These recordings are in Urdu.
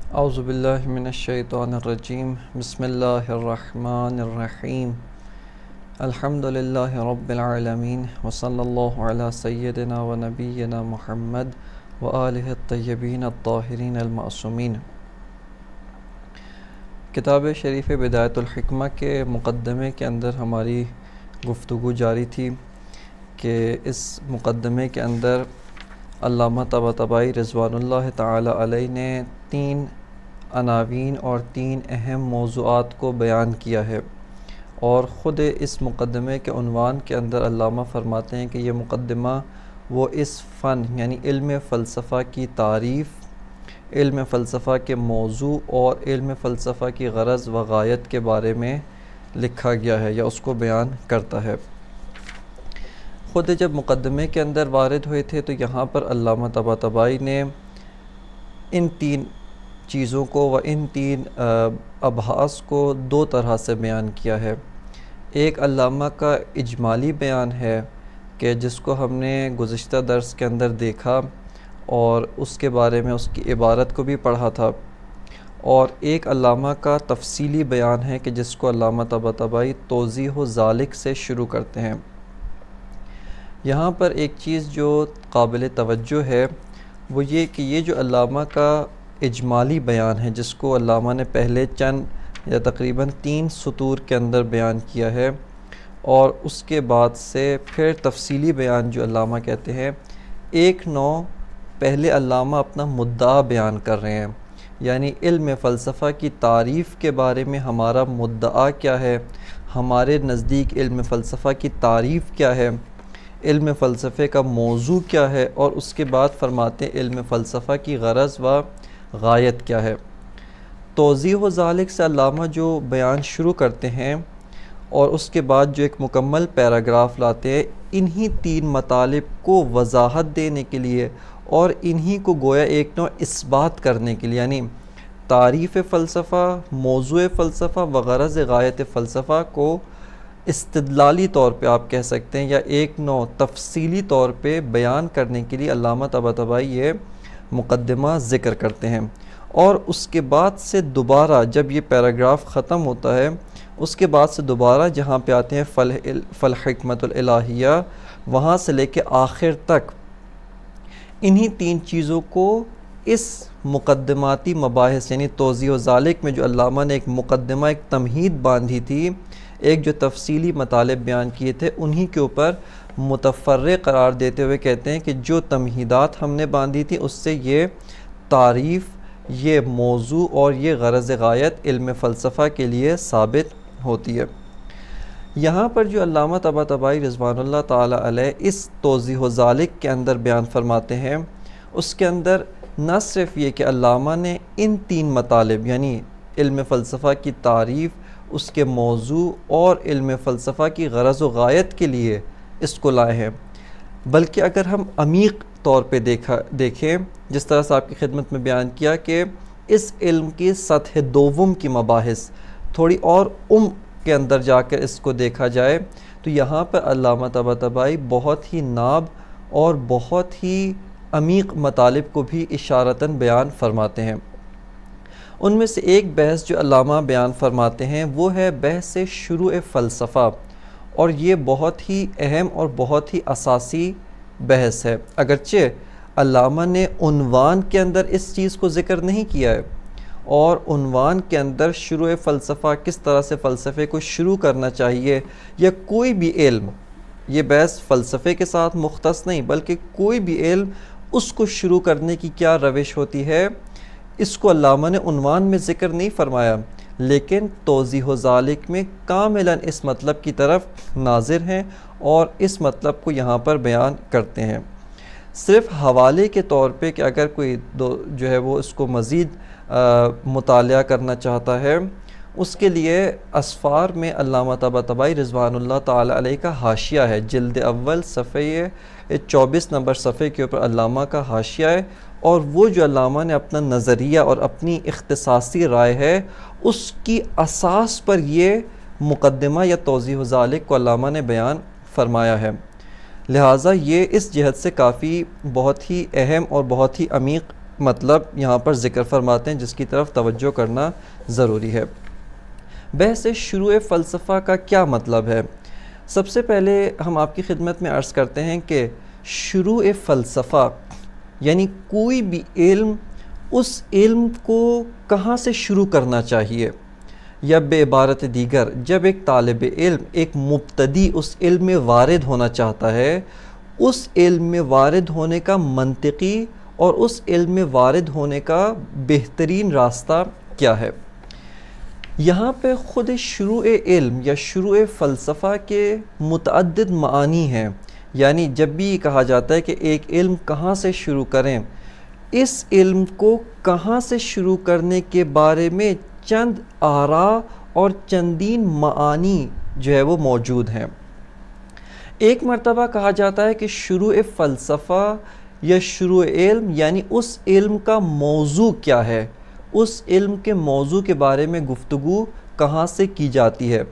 اعوذ باللہ من الشیطان الرجیم بسم اللہ الرحمن الرحیم الحمد للہ رب العالمین وصلی اللہ علی سیدنا و نبینا محمد وآلہ الطیبین الطاہرین المعصومین۔ کتاب شریف بدایت الحکمہ کے مقدمے کے اندر ہماری گفتگو جاری تھی کہ اس مقدمے کے اندر علامہ طباطبائی رضوان اللہ تعالی علیہ نے 3 عناوین اور 3 اہم موضوعات کو بیان کیا ہے، اور خود اس مقدمے کے عنوان کے اندر علامہ فرماتے ہیں کہ یہ مقدمہ وہ اس فن یعنی علم فلسفہ کی تعریف، علم فلسفہ کے موضوع اور علم فلسفہ کی غرض و غایت کے بارے میں لکھا گیا ہے یا اس کو بیان کرتا ہے۔ خود جب مقدمے کے اندر وارد ہوئے تھے تو یہاں پر علامہ طباطبائی نے ان 3 چیزوں کو و ان 3 ابحاث کو 2 طرح سے بیان کیا ہے۔ ایک علامہ کا اجمالی بیان ہے کہ جس کو ہم نے گزشتہ درس کے اندر دیکھا اور اس کے بارے میں اس کی عبارت کو بھی پڑھا تھا، اور ایک علامہ کا تفصیلی بیان ہے کہ جس کو علامہ طباطبائی توضیح ذالک سے شروع کرتے ہیں۔ یہاں پر ایک چیز جو قابل توجہ ہے وہ یہ کہ یہ جو علامہ کا اجمالی بیان ہے جس کو علامہ نے پہلے چند یا تقریباً 3 سطور کے اندر بیان کیا ہے، اور اس کے بعد سے پھر تفصیلی بیان جو علامہ کہتے ہیں، ایک نوع پہلے علامہ اپنا مدعا بیان کر رہے ہیں، یعنی علم فلسفہ کی تعریف کے بارے میں ہمارا مدعا کیا ہے، ہمارے نزدیک علم فلسفہ کی تعریف کیا ہے، علم فلسفے کا موضوع کیا ہے، اور اس کے بعد فرماتے ہیں علم فلسفہ کی غرض و غایت کیا ہے۔ توضیح ذالک سے علامہ جو بیان شروع کرتے ہیں اور اس کے بعد جو ایک مکمل پیراگراف لاتے ہیں، انہی 3 مطالب کو وضاحت دینے کے لیے اور انہی کو گویا ایک نوع اثبات کرنے کے لیے، یعنی تعریف فلسفہ، موضوع فلسفہ و غرض غایت فلسفہ کو استدلالی طور پہ آپ کہہ سکتے ہیں یا ایک نوع تفصیلی طور پہ بیان کرنے کے لیے علامہ طباطبائی یہ مقدمہ ذکر کرتے ہیں، اور اس کے بعد سے دوبارہ جب یہ پیراگراف ختم ہوتا ہے اس کے بعد سے دوبارہ جہاں پہ آتے ہیں فالحکمۃ الالہیہ، وہاں سے لے کے آخر تک انہی 3 چیزوں کو اس مقدماتی مباحث یعنی توضیح ذالک میں جو علامہ نے ایک مقدمہ، ایک تمہید باندھی تھی، ایک جو تفصیلی مطالب بیان کیے تھے، انہی کے اوپر متفرع قرار دیتے ہوئے کہتے ہیں کہ جو تمہیدات ہم نے باندھی تھی اس سے یہ تعریف، یہ موضوع اور یہ غرض غایت علم فلسفہ کے لیے ثابت ہوتی ہے۔ یہاں پر جو علامہ طباطبائی رضوان اللہ تعالی علیہ اس توضیح ذالک کے اندر بیان فرماتے ہیں، اس کے اندر نہ صرف یہ کہ علامہ نے ان 3 مطالب یعنی علم فلسفہ کی تعریف، اس کے موضوع اور علم فلسفہ کی غرض و غایت کے لیے اس کو لائے ہیں، بلکہ اگر ہم عمیق طور پہ دیکھیں جس طرح سے آپ کی خدمت میں بیان کیا کہ اس علم کی سطح دوم کی مباحث تھوڑی اور کے اندر جا کر اس کو دیکھا جائے تو یہاں پر علامہ طباطبائی بہت ہی ناب اور بہت ہی عمیق مطالب کو بھی اشارتاً بیان فرماتے ہیں۔ ان میں سے ایک بحث جو علامہ بیان فرماتے ہیں وہ ہے بحث شروع فلسفہ، اور یہ بہت ہی اہم اور بہت ہی اساسی بحث ہے، اگرچہ علامہ نے عنوان کے اندر اس چیز کو ذکر نہیں کیا ہے، اور عنوان کے اندر شروع فلسفہ، کس طرح سے فلسفے کو شروع کرنا چاہیے یا کوئی بھی علم، یہ بحث فلسفے کے ساتھ مختص نہیں بلکہ کوئی بھی علم اس کو شروع کرنے کی کیا روش ہوتی ہے، اس کو علامہ نے عنوان میں ذکر نہیں فرمایا، لیکن توضیح ذالک میں کاملاً اس مطلب کی طرف ناظر ہیں اور اس مطلب کو یہاں پر بیان کرتے ہیں۔ صرف حوالے کے طور پہ کہ اگر کوئی جو ہے وہ اس کو مزید مطالعہ کرنا چاہتا ہے، اس کے لیے اسفار میں علامہ طباطبائی رضوان اللہ تعالی علیہ کا حاشیہ ہے، جلد اول صفحے 24 نمبر صفحے کے اوپر علامہ کا حاشیہ ہے، اور وہ جو علامہ نے اپنا نظریہ اور اپنی اختصاصی رائے ہے اس کی اساس پر یہ مقدمہ یا توضیح ذالک کو علامہ نے بیان فرمایا ہے، لہٰذا یہ اس جہت سے کافی بہت ہی اہم اور بہت ہی عمیق مطلب یہاں پر ذکر فرماتے ہیں جس کی طرف توجہ کرنا ضروری ہے۔ بحث شروع فلسفہ کا کیا مطلب ہے؟ سب سے پہلے ہم آپ کی خدمت میں عرض کرتے ہیں کہ شروع فلسفہ یعنی کوئی بھی علم، اس علم کو کہاں سے شروع کرنا چاہیے، یا بے عبارت دیگر جب ایک طالب علم، ایک مبتدی اس علم میں وارد ہونا چاہتا ہے، اس علم میں وارد ہونے کا منطقی اور اس علم میں وارد ہونے کا بہترین راستہ کیا ہے؟ یہاں پہ خود شروع علم یا شروع فلسفہ کے متعدد معانی ہیں، یعنی جب بھی یہ کہا جاتا ہے کہ ایک علم کہاں سے شروع کریں، اس علم کو کہاں سے شروع کرنے کے بارے میں چند آراء اور چندین معانی جو ہے وہ موجود ہیں۔ ایک مرتبہ کہا جاتا ہے کہ شروع فلسفہ یا شروع علم یعنی اس علم کا موضوع کیا ہے، اس علم کے موضوع کے بارے میں گفتگو کہاں سے کی جاتی ہے،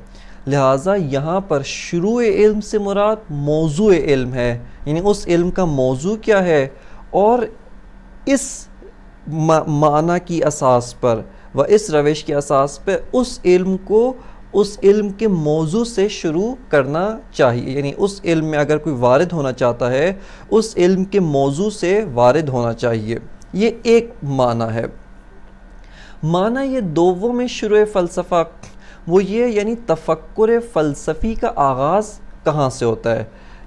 لہٰذا یہاں پر شروع علم سے مراد موضوع علم ہے، یعنی اس علم کا موضوع کیا ہے، اور اس معنی کی اساس پر و اس روش کی اساس پہ اس علم کو اس علم کے موضوع سے شروع کرنا چاہیے، یعنی اس علم میں اگر کوئی وارد ہونا چاہتا ہے اس علم کے موضوع سے وارد ہونا چاہیے۔ یہ ایک معنی ہے۔ معنی یہ دوم میں شروع فلسفہ وہ یہ یعنی تفکر فلسفی کا آغاز کہاں سے ہوتا ہے،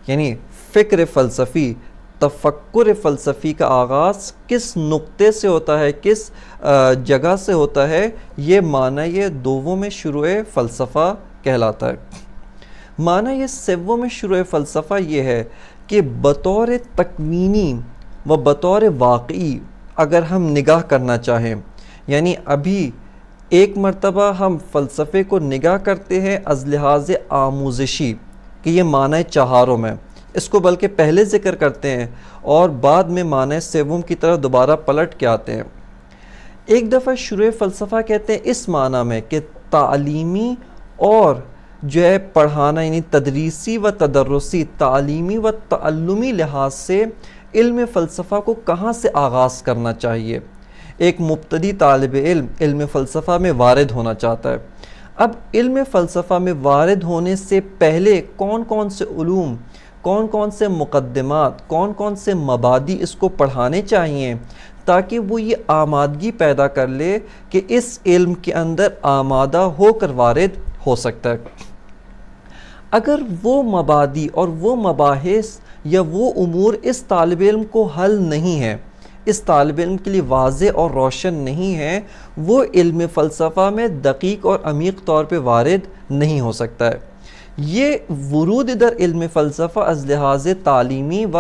یعنی فکر فلسفی، تفکر فلسفی کا آغاز کس نقطے سے ہوتا ہے، کس جگہ سے ہوتا ہے، یہ معنی یہ دوم میں شروع فلسفہ کہلاتا ہے۔ معنی یہ سوم میں شروع فلسفہ یہ ہے کہ بطور تکوینی و بطور واقعی اگر ہم نگاہ کرنا چاہیں، یعنی ابھی ایک مرتبہ ہم فلسفے کو نگاہ کرتے ہیں از لحاظ آموزشی کہ یہ معنی چہارم ہے، اس کو بلکہ پہلے ذکر کرتے ہیں اور بعد میں معنی سوم کی طرف دوبارہ پلٹ کے آتے ہیں۔ ایک دفعہ شروع فلسفہ کہتے ہیں اس معنی میں کہ تعلیمی اور جو ہے پڑھانا یعنی تدریسی و تدرسی، تعلیمی و تعلمی لحاظ سے علم فلسفہ کو کہاں سے آغاز کرنا چاہیے۔ ایک مبتدی طالب علم علم فلسفہ میں وارد ہونا چاہتا ہے، اب علم فلسفہ میں وارد ہونے سے پہلے کون کون سے علوم، کون کون سے مقدمات، کون کون سے مبادی اس کو پڑھانے چاہیے تاکہ وہ یہ آمادگی پیدا کر لے کہ اس علم کے اندر آمادہ ہو کر وارد ہو سکتا ہے۔ اگر وہ مبادی اور وہ مباحث یا وہ امور اس طالب علم کو حل نہیں ہے، اس طالب علم کے لیے واضح اور روشن نہیں ہے، وہ علم فلسفہ میں دقیق اور عمیق طور پہ وارد نہیں ہو سکتا ہے۔ یہ ورود در علم فلسفہ از لحاظ تعلیمی و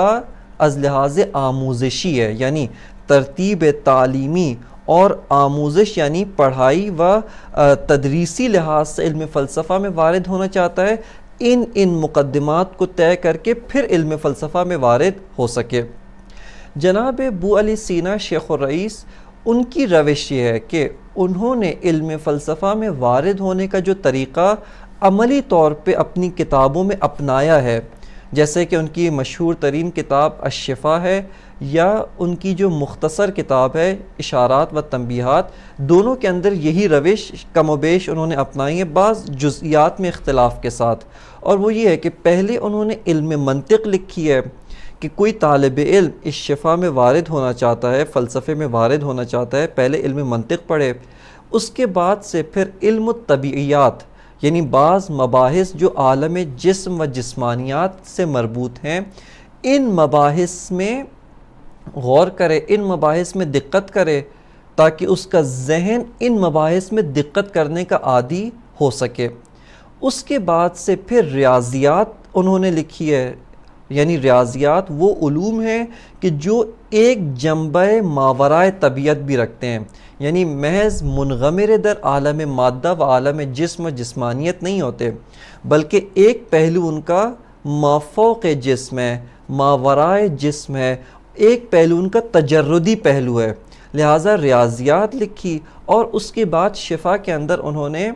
از لحاظ آموزشی ہے، یعنی ترتیب تعلیمی اور آموزش یعنی پڑھائی و تدریسی لحاظ سے علم فلسفہ میں وارد ہونا چاہتا ہے، ان مقدمات کو طے کر کے پھر علم فلسفہ میں وارد ہو سکے۔ جناب ابو علی سینا شیخ الرئیس، ان کی روش یہ ہے کہ انہوں نے علم فلسفہ میں وارد ہونے کا جو طریقہ عملی طور پہ اپنی کتابوں میں اپنایا ہے، جیسے کہ ان کی مشہور ترین کتاب الشفا ہے یا ان کی جو مختصر کتاب ہے اشارات و تنبیہات، دونوں کے اندر یہی روش کم و بیش انہوں نے اپنائی ہے، بعض جزئیات میں اختلاف کے ساتھ، اور وہ یہ ہے کہ پہلے انہوں نے علم منطق لکھی ہے کہ کوئی طالب علم اس شفا میں وارد ہونا چاہتا ہے، فلسفے میں وارد ہونا چاہتا ہے، پہلے علم منطق پڑھے، اس کے بعد سے پھر علم الطبیعیات یعنی بعض مباحث جو عالم جسم و جسمانیات سے مربوط ہیں، ان مباحث میں غور کرے، ان مباحث میں دقت کرے تاکہ اس کا ذہن ان مباحث میں دقت کرنے کا عادی ہو سکے۔ اس کے بعد سے پھر ریاضیات انہوں نے لکھی ہے، یعنی ریاضیات وہ علوم ہیں کہ جو ایک جنبہ ماورائے طبیعت بھی رکھتے ہیں، یعنی محض منغمر در عالم مادہ و عالم جسم و جسمانیت نہیں ہوتے، بلکہ ایک پہلو ان کا مافوق جسم ہے، ماورائے جسم ہے، ایک پہلو ان کا تجردی پہلو ہے، لہٰذا ریاضیات لکھی، اور اس کے بعد شفا کے اندر انہوں نے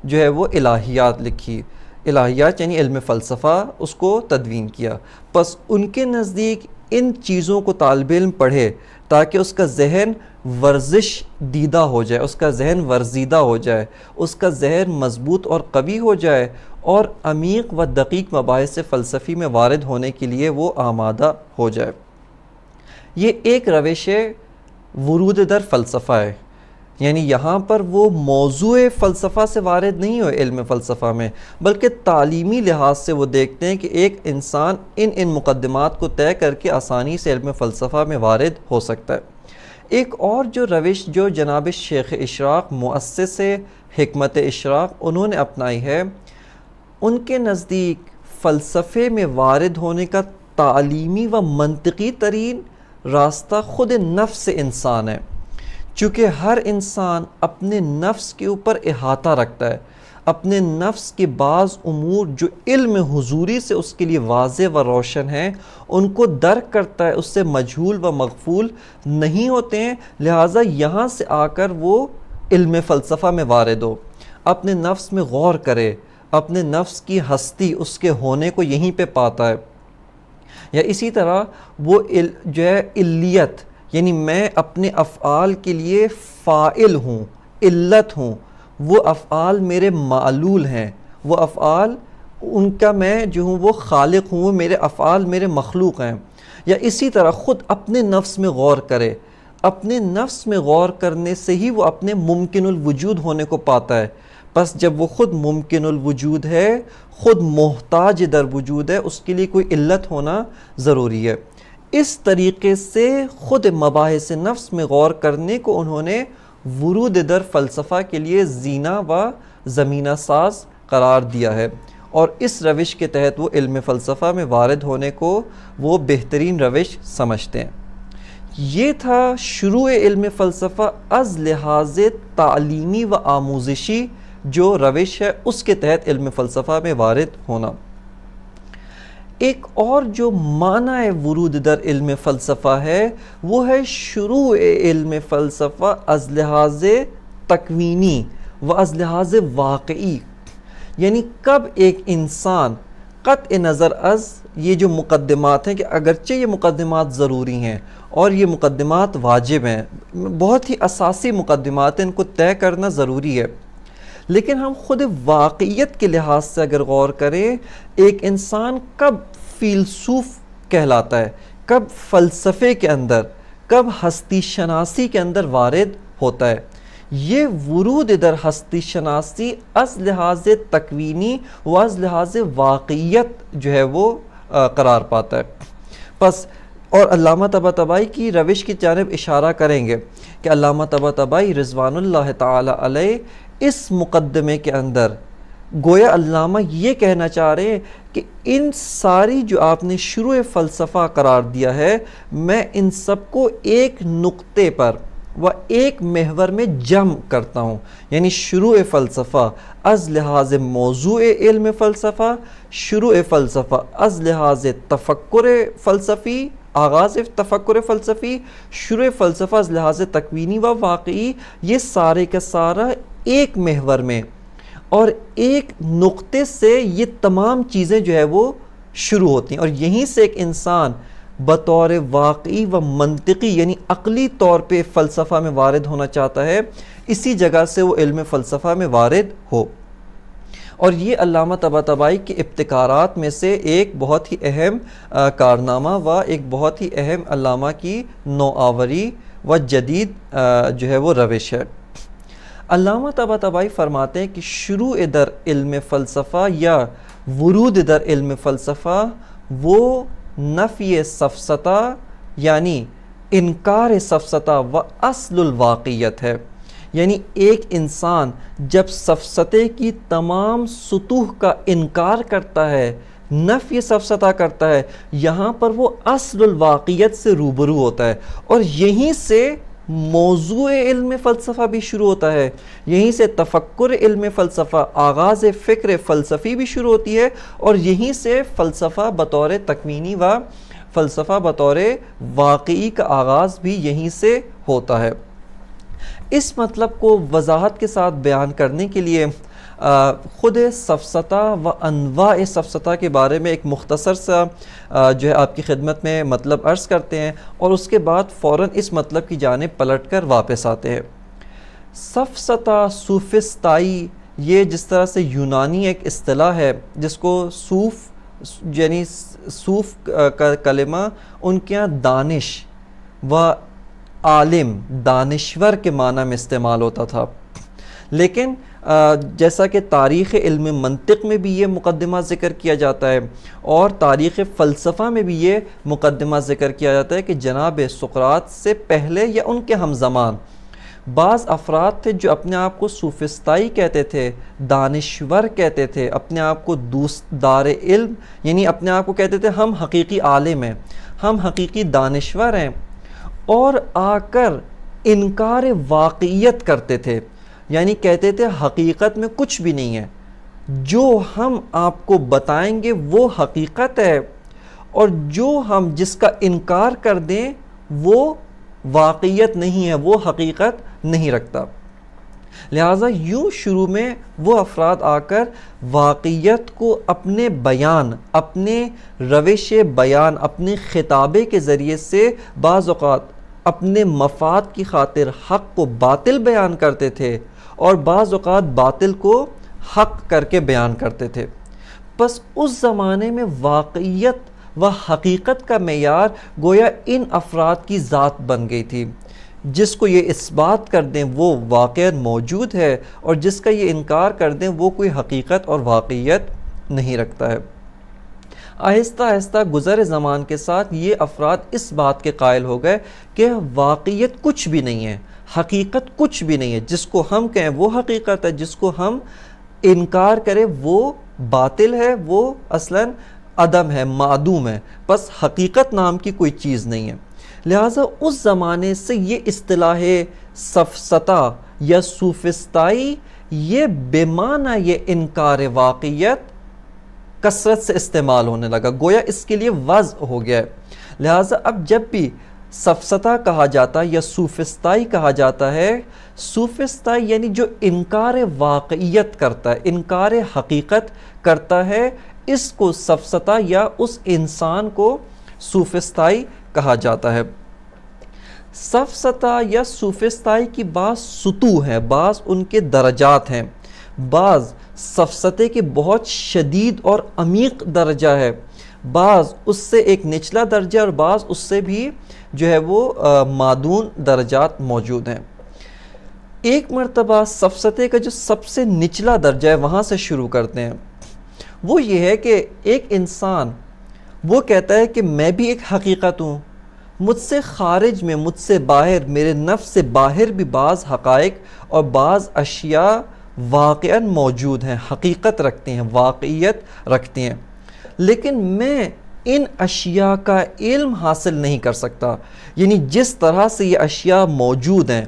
جو ہے وہ الہیات لکھی، الہیات یعنی علم فلسفہ اس کو تدوین کیا۔ پس ان کے نزدیک ان چیزوں کو طالب علم پڑھے تاکہ اس کا ذہن ورزش دیدہ ہو جائے، اس کا ذہن ورزیدہ ہو جائے، اس کا ذہن مضبوط اور قوی ہو جائے، اور عمیق و دقیق مباحث فلسفی میں وارد ہونے کے لیے وہ آمادہ ہو جائے۔ یہ ایک روش ورود در فلسفہ ہے، یعنی یہاں پر وہ موضوع فلسفہ سے وارد نہیں ہوئے علم فلسفہ میں، بلکہ تعلیمی لحاظ سے وہ دیکھتے ہیں کہ ایک انسان ان مقدمات کو طے کر کے آسانی سے علم فلسفہ میں وارد ہو سکتا ہے۔ ایک اور جو روش جو جناب شیخ اشراق مؤسس حکمت اشراق انہوں نے اپنائی ہے، ان کے نزدیک فلسفے میں وارد ہونے کا تعلیمی و منطقی ترین راستہ خود نفس انسان ہے، چونکہ ہر انسان اپنے نفس کے اوپر احاطہ رکھتا ہے، اپنے نفس کے بعض امور جو علم حضوری سے اس کے لیے واضح و روشن ہیں ان کو درک کرتا ہے، اس سے مجہول و مغفول نہیں ہوتے ہیں، لہٰذا یہاں سے آ کر وہ علم فلسفہ میں وارد ہو، اپنے نفس میں غور کرے، اپنے نفس کی ہستی اس کے ہونے کو یہیں پہ پاتا ہے۔ یا اسی طرح وہ جو ہے علیت، یعنی میں اپنے افعال کے لیے فاعل ہوں، علت ہوں، وہ افعال میرے معلول ہیں، وہ افعال ان کا میں جو ہوں وہ خالق ہوں، وہ میرے افعال میرے مخلوق ہیں۔ یا اسی طرح خود اپنے نفس میں غور کرے، اپنے نفس میں غور کرنے سے ہی وہ اپنے ممکن الوجود ہونے کو پاتا ہے، بس جب وہ خود ممکن الوجود ہے، خود محتاج در وجود ہے، اس کے لیے کوئی علت ہونا ضروری ہے۔ اس طریقے سے خود مباحث نفس میں غور کرنے کو انہوں نے ورود در فلسفہ کے لیے زینہ و زمینہ ساز قرار دیا ہے، اور اس روش کے تحت وہ علم فلسفہ میں وارد ہونے کو وہ بہترین روش سمجھتے ہیں۔ یہ تھا شروع علم فلسفہ از لحاظ تعلیمی و آموزشی جو روش ہے اس کے تحت علم فلسفہ میں وارد ہونا۔ ایک اور جو معنی ورود در علم فلسفہ ہے وہ ہے شروع علم فلسفہ از لحاظ تکوینی و از لحاظ واقعی، یعنی کب ایک انسان قطع نظر از یہ جو مقدمات ہیں کہ اگرچہ یہ مقدمات ضروری ہیں اور یہ مقدمات واجب ہیں، بہت ہی اساسی مقدمات ہیں، ان کو طے کرنا ضروری ہے، لیکن ہم خود واقعیت کے لحاظ سے اگر غور کریں، ایک انسان کب فیلسوف کہلاتا ہے، کب فلسفے کے اندر، کب ہستی شناسی کے اندر وارد ہوتا ہے، یہ ورود در ہستی شناسی از لحاظ تکوینی و از لحاظ واقعیت جو ہے وہ قرار پاتا ہے۔ پس اور علامہ طباطبائی کی روش کی جانب اشارہ کریں گے کہ علامہ طباطبائی رضوان اللہ تعالی علیہ اس مقدمے کے اندر گویا علامہ یہ کہنا چاہ رہے ہیں کہ ان ساری جو آپ نے شروع فلسفہ قرار دیا ہے، میں ان سب کو ایک نقطے پر و ایک محور میں جمع کرتا ہوں، یعنی شروع فلسفہ از لحاظ موضوع علم فلسفہ، شروع فلسفہ از لحاظ تفکر فلسفی، آغاز تفکر فلسفی، شروع فلسفہ از لحاظ تکوینی و واقعی، یہ سارے کا سارا ایک محور میں اور ایک نقطے سے یہ تمام چیزیں جو ہے وہ شروع ہوتی ہیں، اور یہیں سے ایک انسان بطور واقعی و منطقی یعنی عقلی طور پہ فلسفہ میں وارد ہونا چاہتا ہے، اسی جگہ سے وہ علم فلسفہ میں وارد ہو۔ اور یہ علامہ طباطبائی کے ابتکارات میں سے ایک بہت ہی اہم کارنامہ و ایک بہت ہی اہم علامہ کی نوآوری و جدید جو ہے وہ روش ہے۔ علامہ طباطبائی فرماتے ہیں کہ شروع در علم فلسفہ یا ورود در علم فلسفہ وہ نفی سفسطہ یعنی انکار سفسطہ و اصل الواقعیت ہے، یعنی ایک انسان جب سفسطے کی تمام سطوح کا انکار کرتا ہے، نفی سفسطہ کرتا ہے، یہاں پر وہ اصل الواقعیت سے روبرو ہوتا ہے، اور یہیں سے موضوع علم فلسفہ بھی شروع ہوتا ہے، یہیں سے تفکر علم فلسفہ، آغاز فکر فلسفی بھی شروع ہوتی ہے، اور یہیں سے فلسفہ بطور تکوینی و فلسفہ بطور واقعی کا آغاز بھی یہیں سے ہوتا ہے۔ اس مطلب کو وضاحت کے ساتھ بیان کرنے کے لیے خود سفسطہ و انواع سفسطہ کے بارے میں ایک مختصر سا جو ہے آپ کی خدمت میں مطلب عرض کرتے ہیں، اور اس کے بعد فوراً اس مطلب کی جانب پلٹ کر واپس آتے ہیں۔ سفسطہ، سوفسطائی، یہ جس طرح سے یونانی ایک اصطلاح ہے جس کو یعنی صوف کا کلمہ ان کے یہاں دانش و عالم، دانشور کے معنی میں استعمال ہوتا تھا، لیکن جیسا کہ تاریخ علم منطق میں بھی یہ مقدمہ ذکر کیا جاتا ہے اور تاریخ فلسفہ میں بھی یہ مقدمہ ذکر کیا جاتا ہے کہ جناب سقراط سے پہلے یا ان کے ہمزمان بعض افراد تھے جو اپنے آپ کو سوفسطائی کہتے تھے، دانشور کہتے تھے، اپنے آپ کو دوستدار علم، یعنی اپنے آپ کو کہتے تھے ہم حقیقی عالم ہیں، ہم حقیقی دانشور ہیں، اور آ کر انکار واقعیت کرتے تھے، یعنی کہتے تھے حقیقت میں کچھ بھی نہیں ہے، جو ہم آپ کو بتائیں گے وہ حقیقت ہے، اور جو ہم جس کا انکار کر دیں وہ واقعیت نہیں ہے، وہ حقیقت نہیں رکھتا۔ لہٰذا یوں شروع میں وہ افراد آ کر واقعیت کو اپنے بیان، اپنے روش بیان، اپنے خطابے کے ذریعے سے بعض اوقات اپنے مفاد کی خاطر حق کو باطل بیان کرتے تھے اور بعض اوقات باطل کو حق کر کے بیان کرتے تھے۔ بس اس زمانے میں واقعیت و حقیقت کا معیار گویا ان افراد کی ذات بن گئی تھی، جس کو یہ اس بات کر دیں وہ واقعاً موجود ہے اور جس کا یہ انکار کر دیں وہ کوئی حقیقت اور واقعیت نہیں رکھتا ہے۔ آہستہ آہستہ گزر زمان کے ساتھ یہ افراد اس بات کے قائل ہو گئے کہ واقعیت کچھ بھی نہیں ہے، حقیقت کچھ بھی نہیں ہے، جس کو ہم کہیں وہ حقیقت ہے، جس کو ہم انکار کریں وہ باطل ہے، وہ اصلاً عدم ہے، معدوم ہے، بس حقیقت نام کی کوئی چیز نہیں ہے۔ لہٰذا اس زمانے سے یہ اصطلاح سفسطہ یا سوفسطائی یہ بے معنی یہ انکار واقعیت کثرت سے استعمال ہونے لگا، گویا اس کے لیے وضع ہو گیا ہے۔ لہٰذا اب جب بھی سفسطہ کہا جاتا ہے یا سوفسطائی کہا جاتا ہے، سوفسطائی یعنی جو انکار واقعیت کرتا ہے، انکار حقیقت کرتا ہے، اس کو سفسطہ یا اس انسان کو سوفسطائی کہا جاتا ہے۔ سفسطہ یا سوفسطائی کی بعض سطوح ہیں، بعض ان کے درجات ہیں، بعض سفسطے کے بہت شدید اور عمیق درجہ ہے، بعض اس سے ایک نچلا درجہ اور بعض اس سے بھی جو ہے وہ مادون درجات موجود ہیں۔ ایک مرتبہ سفسطے کا جو سب سے نچلا درجہ ہے وہاں سے شروع کرتے ہیں۔ وہ یہ ہے کہ ایک انسان وہ کہتا ہے کہ میں بھی ایک حقیقت ہوں، مجھ سے خارج میں، مجھ سے باہر، میرے نفس سے باہر بھی بعض حقائق اور بعض اشیاء واقعاً موجود ہیں، حقیقت رکھتے ہیں، واقعیت رکھتے ہیں، لیکن میں ان اشیاء کا علم حاصل نہیں کر سکتا۔ یعنی جس طرح سے یہ اشیاء موجود ہیں،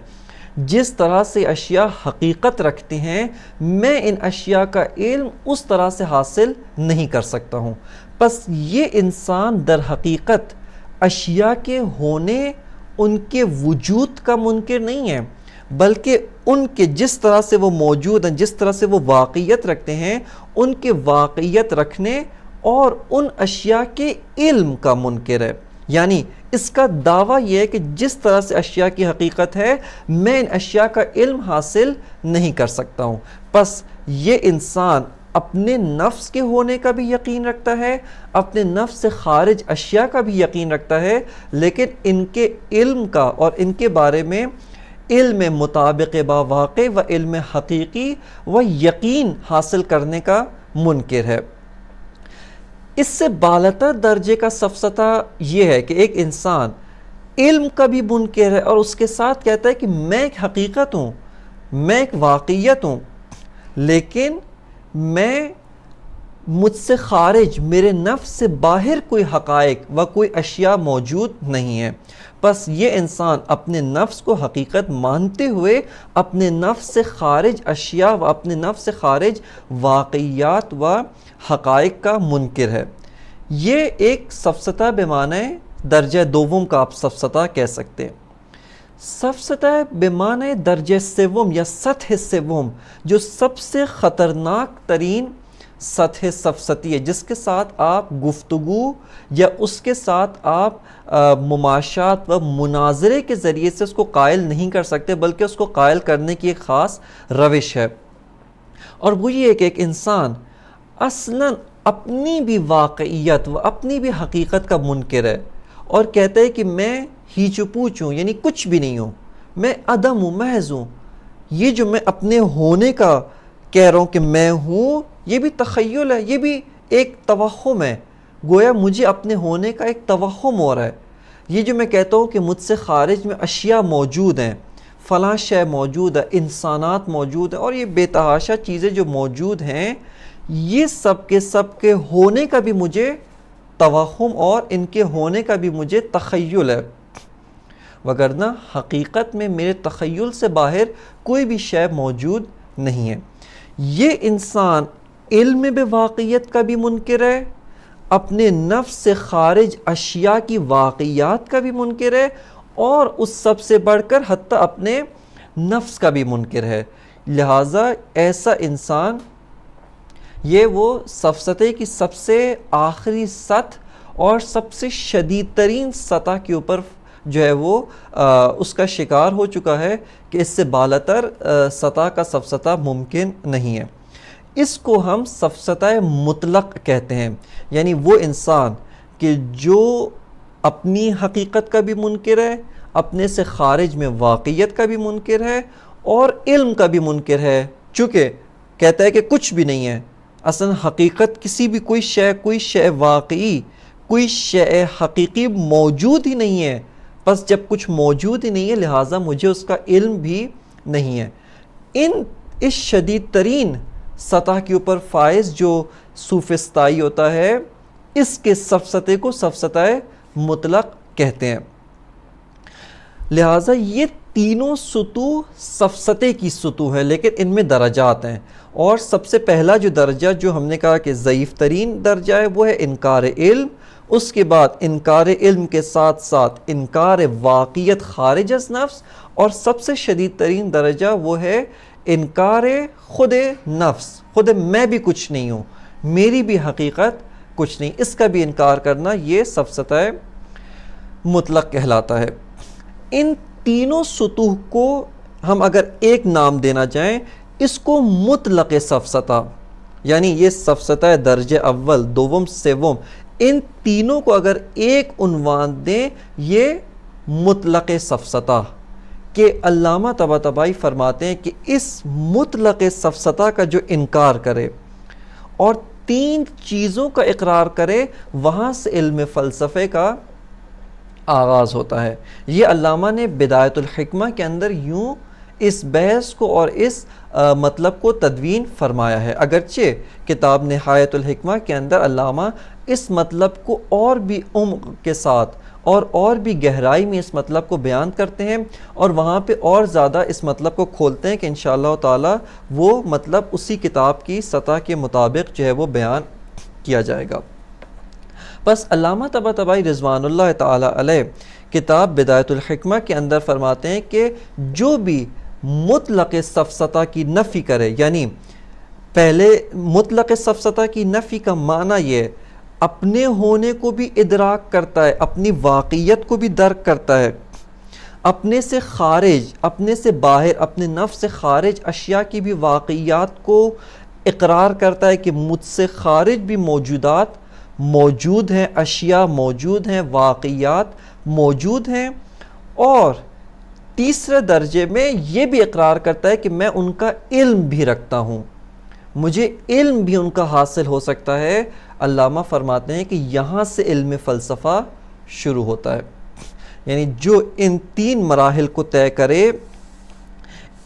جس طرح سے اشیاء حقیقت رکھتے ہیں، میں ان اشیاء کا علم اس طرح سے حاصل نہیں کر سکتا ہوں۔ پس یہ انسان در حقیقت اشیاء کے ہونے، ان کے وجود کا منکر نہیں ہے، بلکہ ان کے جس طرح سے وہ موجود ہیں، جس طرح سے وہ واقعیت رکھتے ہیں، ان کے واقعیت رکھنے اور ان اشیاء کے علم کا منکر ہے۔ یعنی اس کا دعویٰ یہ ہے کہ جس طرح سے اشیاء کی حقیقت ہے، میں ان اشیاء کا علم حاصل نہیں کر سکتا ہوں۔ پس یہ انسان اپنے نفس کے ہونے کا بھی یقین رکھتا ہے، اپنے نفس سے خارج اشیاء کا بھی یقین رکھتا ہے، لیکن ان کے علم کا اور ان کے بارے میں علم مطابق با واقع و علم حقیقی و یقین حاصل کرنے کا منکر ہے۔ اس سے بالاتر درجے کا سفسطہ یہ ہے کہ ایک انسان علم کا بھی منکر ہے اور اس کے ساتھ کہتا ہے کہ میں ایک حقیقت ہوں، میں ایک واقعیت ہوں، لیکن میں مجھ سے خارج، میرے نفس سے باہر کوئی حقائق و کوئی اشیاء موجود نہیں ہے۔ بس یہ انسان اپنے نفس کو حقیقت مانتے ہوئے اپنے نفس سے خارج اشیاء و اپنے نفس سے خارج واقعیات و حقائق کا منکر ہے۔ یہ ایک سفسطہ بمعنی درجہ دوم کا آپ سفسطہ کہہ سکتے ہیں۔ سفسطہ بمعنی درجہ سوم یا سطح سوم، جو سب سے خطرناک ترین سطح سفسطی ہے، جس کے ساتھ آپ گفتگو یا اس کے ساتھ آپ مماشات و مناظرے کے ذریعے سے اس کو قائل نہیں کر سکتے، بلکہ اس کو قائل کرنے کی ایک خاص روش ہے۔ اور وہ یہ ہے کہ ایک انسان اصلاً اپنی بھی واقعیت و اپنی بھی حقیقت کا منکر ہے، اور کہتا ہے کہ میں ہیچ و پوچ ہوں، یعنی کچھ بھی نہیں ہوں، میں عدم ہوں، محض ہوں۔ یہ جو میں اپنے ہونے کا کہہ رہا ہوں کہ میں ہوں، یہ بھی تخیل ہے، یہ بھی ایک توہم ہے، گویا مجھے اپنے ہونے کا ایک توہم ہو رہا ہے۔ یہ جو میں کہتا ہوں کہ مجھ سے خارج میں اشیاء موجود ہیں، فلاں شے موجود ہے، انسانات موجود ہیں، اور یہ بے تحاشا چیزیں جو موجود ہیں، یہ سب کے ہونے کا بھی مجھے توہم اور ان کے ہونے کا بھی مجھے تخیل ہے، وگرنہ حقیقت میں میرے تخیل سے باہر کوئی بھی شے موجود نہیں ہے۔ یہ انسان علم بواقعیت کا بھی منکر ہے، اپنے نفس سے خارج اشیاء کی واقعیات کا بھی منکر ہے، اور اس سب سے بڑھ کر حتیٰ اپنے نفس کا بھی منکر ہے۔ لہٰذا ایسا انسان، یہ وہ سفسطے کی سب سے آخری سطح اور سب سے شدید ترین سطح کے اوپر جو ہے وہ اس کا شکار ہو چکا ہے کہ اس سے بالاتر سطح کا سفسطہ ممکن نہیں ہے۔ اس کو ہم سفسطہ مطلق کہتے ہیں، یعنی وہ انسان کہ جو اپنی حقیقت کا بھی منکر ہے، اپنے سے خارج میں واقعیت کا بھی منکر ہے، اور علم کا بھی منکر ہے، چونکہ کہتا ہے کہ کچھ بھی نہیں ہے، اصلا حقیقت کسی بھی کوئی شے واقعی، کوئی شے حقیقی موجود ہی نہیں ہے، بس جب کچھ موجود ہی نہیں ہے لہٰذا مجھے اس کا علم بھی نہیں ہے۔ اس شدید ترین سطح کے اوپر فائز جو سوفسطائی ہوتا ہے، اس کے سفسطے کو سفسطہ مطلق کہتے ہیں۔ لہٰذا یہ تینوں سطوح سفسطے کی سطوح ہیں، لیکن ان میں درجات ہیں، اور سب سے پہلا جو درجہ جو ہم نے کہا کہ ضعیف ترین درجہ ہے وہ ہے انکار علم، اس کے بعد انکار علم کے ساتھ ساتھ انکار واقعیت خارج از نفس، اور سب سے شدید ترین درجہ وہ ہے انکار خود نفس، خود میں بھی کچھ نہیں ہوں، میری بھی حقیقت کچھ نہیں، اس کا بھی انکار کرنا یہ سفسطہ مطلق کہلاتا ہے۔ ان تینوں سطوح کو ہم اگر ایک نام دینا چاہیں، اس کو مطلق سفسطہ، یعنی یہ سفسطہ درجہ اول، دوم، سوم، ان تینوں کو اگر ایک عنوان دیں، یہ مطلق سفسطہ، کہ علامہ طباطبائی فرماتے ہیں کہ اس مطلق سفسطہ کا جو انکار کرے اور تین چیزوں کا اقرار کرے، وہاں سے علم فلسفے کا آغاز ہوتا ہے۔ یہ علامہ نے بدایت الحکمہ کے اندر یوں اس بحث کو اور اس مطلب کو تدوین فرمایا ہے، اگرچہ کتاب نہایت الحکمہ کے اندر علامہ اس مطلب کو اور بھی عمق کے ساتھ اور بھی گہرائی میں اس مطلب کو بیان کرتے ہیں، اور وہاں پہ اور زیادہ اس مطلب کو کھولتے ہیں کہ انشاءاللہ تعالی وہ مطلب اسی کتاب کی سطح کے مطابق جو ہے وہ بیان کیا جائے گا۔ بس علامہ طباطبائی رضوان اللہ تعالی علیہ کتاب بدایت الحکمہ کے اندر فرماتے ہیں کہ جو بھی مطلق سفسطہ کی نفی کرے، یعنی پہلے مطلق سفسطہ کی نفی کا معنی یہ اپنے ہونے کو بھی ادراک کرتا ہے، اپنی واقعیت کو بھی درک کرتا ہے، اپنے سے خارج، اپنے سے باہر، اپنے نفس سے خارج اشیاء کی بھی واقعیات کو اقرار کرتا ہے کہ مجھ سے خارج بھی موجودات موجود ہیں، اشیاء موجود ہیں، واقعیات موجود ہیں، اور تیسرے درجے میں یہ بھی اقرار کرتا ہے کہ میں ان کا علم بھی رکھتا ہوں، مجھے علم بھی ان کا حاصل ہو سکتا ہے۔ علامہ فرماتے ہیں کہ یہاں سے علم فلسفہ شروع ہوتا ہے، یعنی جو ان تین مراحل کو طے کرے،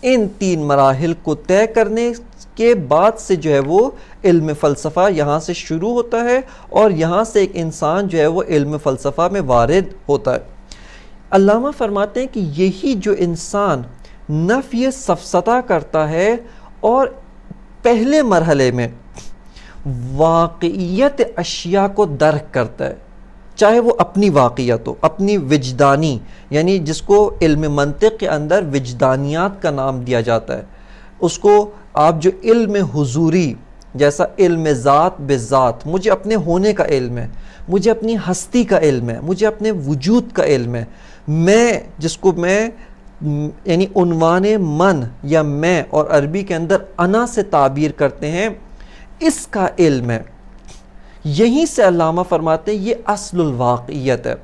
ان تین مراحل کو طے کرنے کے بعد سے جو ہے وہ علم فلسفہ یہاں سے شروع ہوتا ہے، اور یہاں سے ایک انسان جو ہے وہ علم فلسفہ میں وارد ہوتا ہے۔ علامہ فرماتے ہیں کہ یہی جو انسان نفی سفسطہ کرتا ہے اور پہلے مرحلے میں واقعیت اشیاء کو درک کرتا ہے، چاہے وہ اپنی واقعیت ہو، اپنی وجدانی، یعنی جس کو علم منطق کے اندر وجدانیات کا نام دیا جاتا ہے، اس کو آپ جو علم حضوری، جیسا علم ذات بذات، مجھے اپنے ہونے کا علم ہے، مجھے اپنی ہستی کا علم ہے، مجھے اپنے وجود کا علم ہے، میں جس کو میں یعنی عنوان من یا میں اور عربی کے اندر انا سے تعبیر کرتے ہیں، اس کا علم ہے۔ یہیں سے علامہ فرماتے ہیں یہ اصل الواقعیت ہے،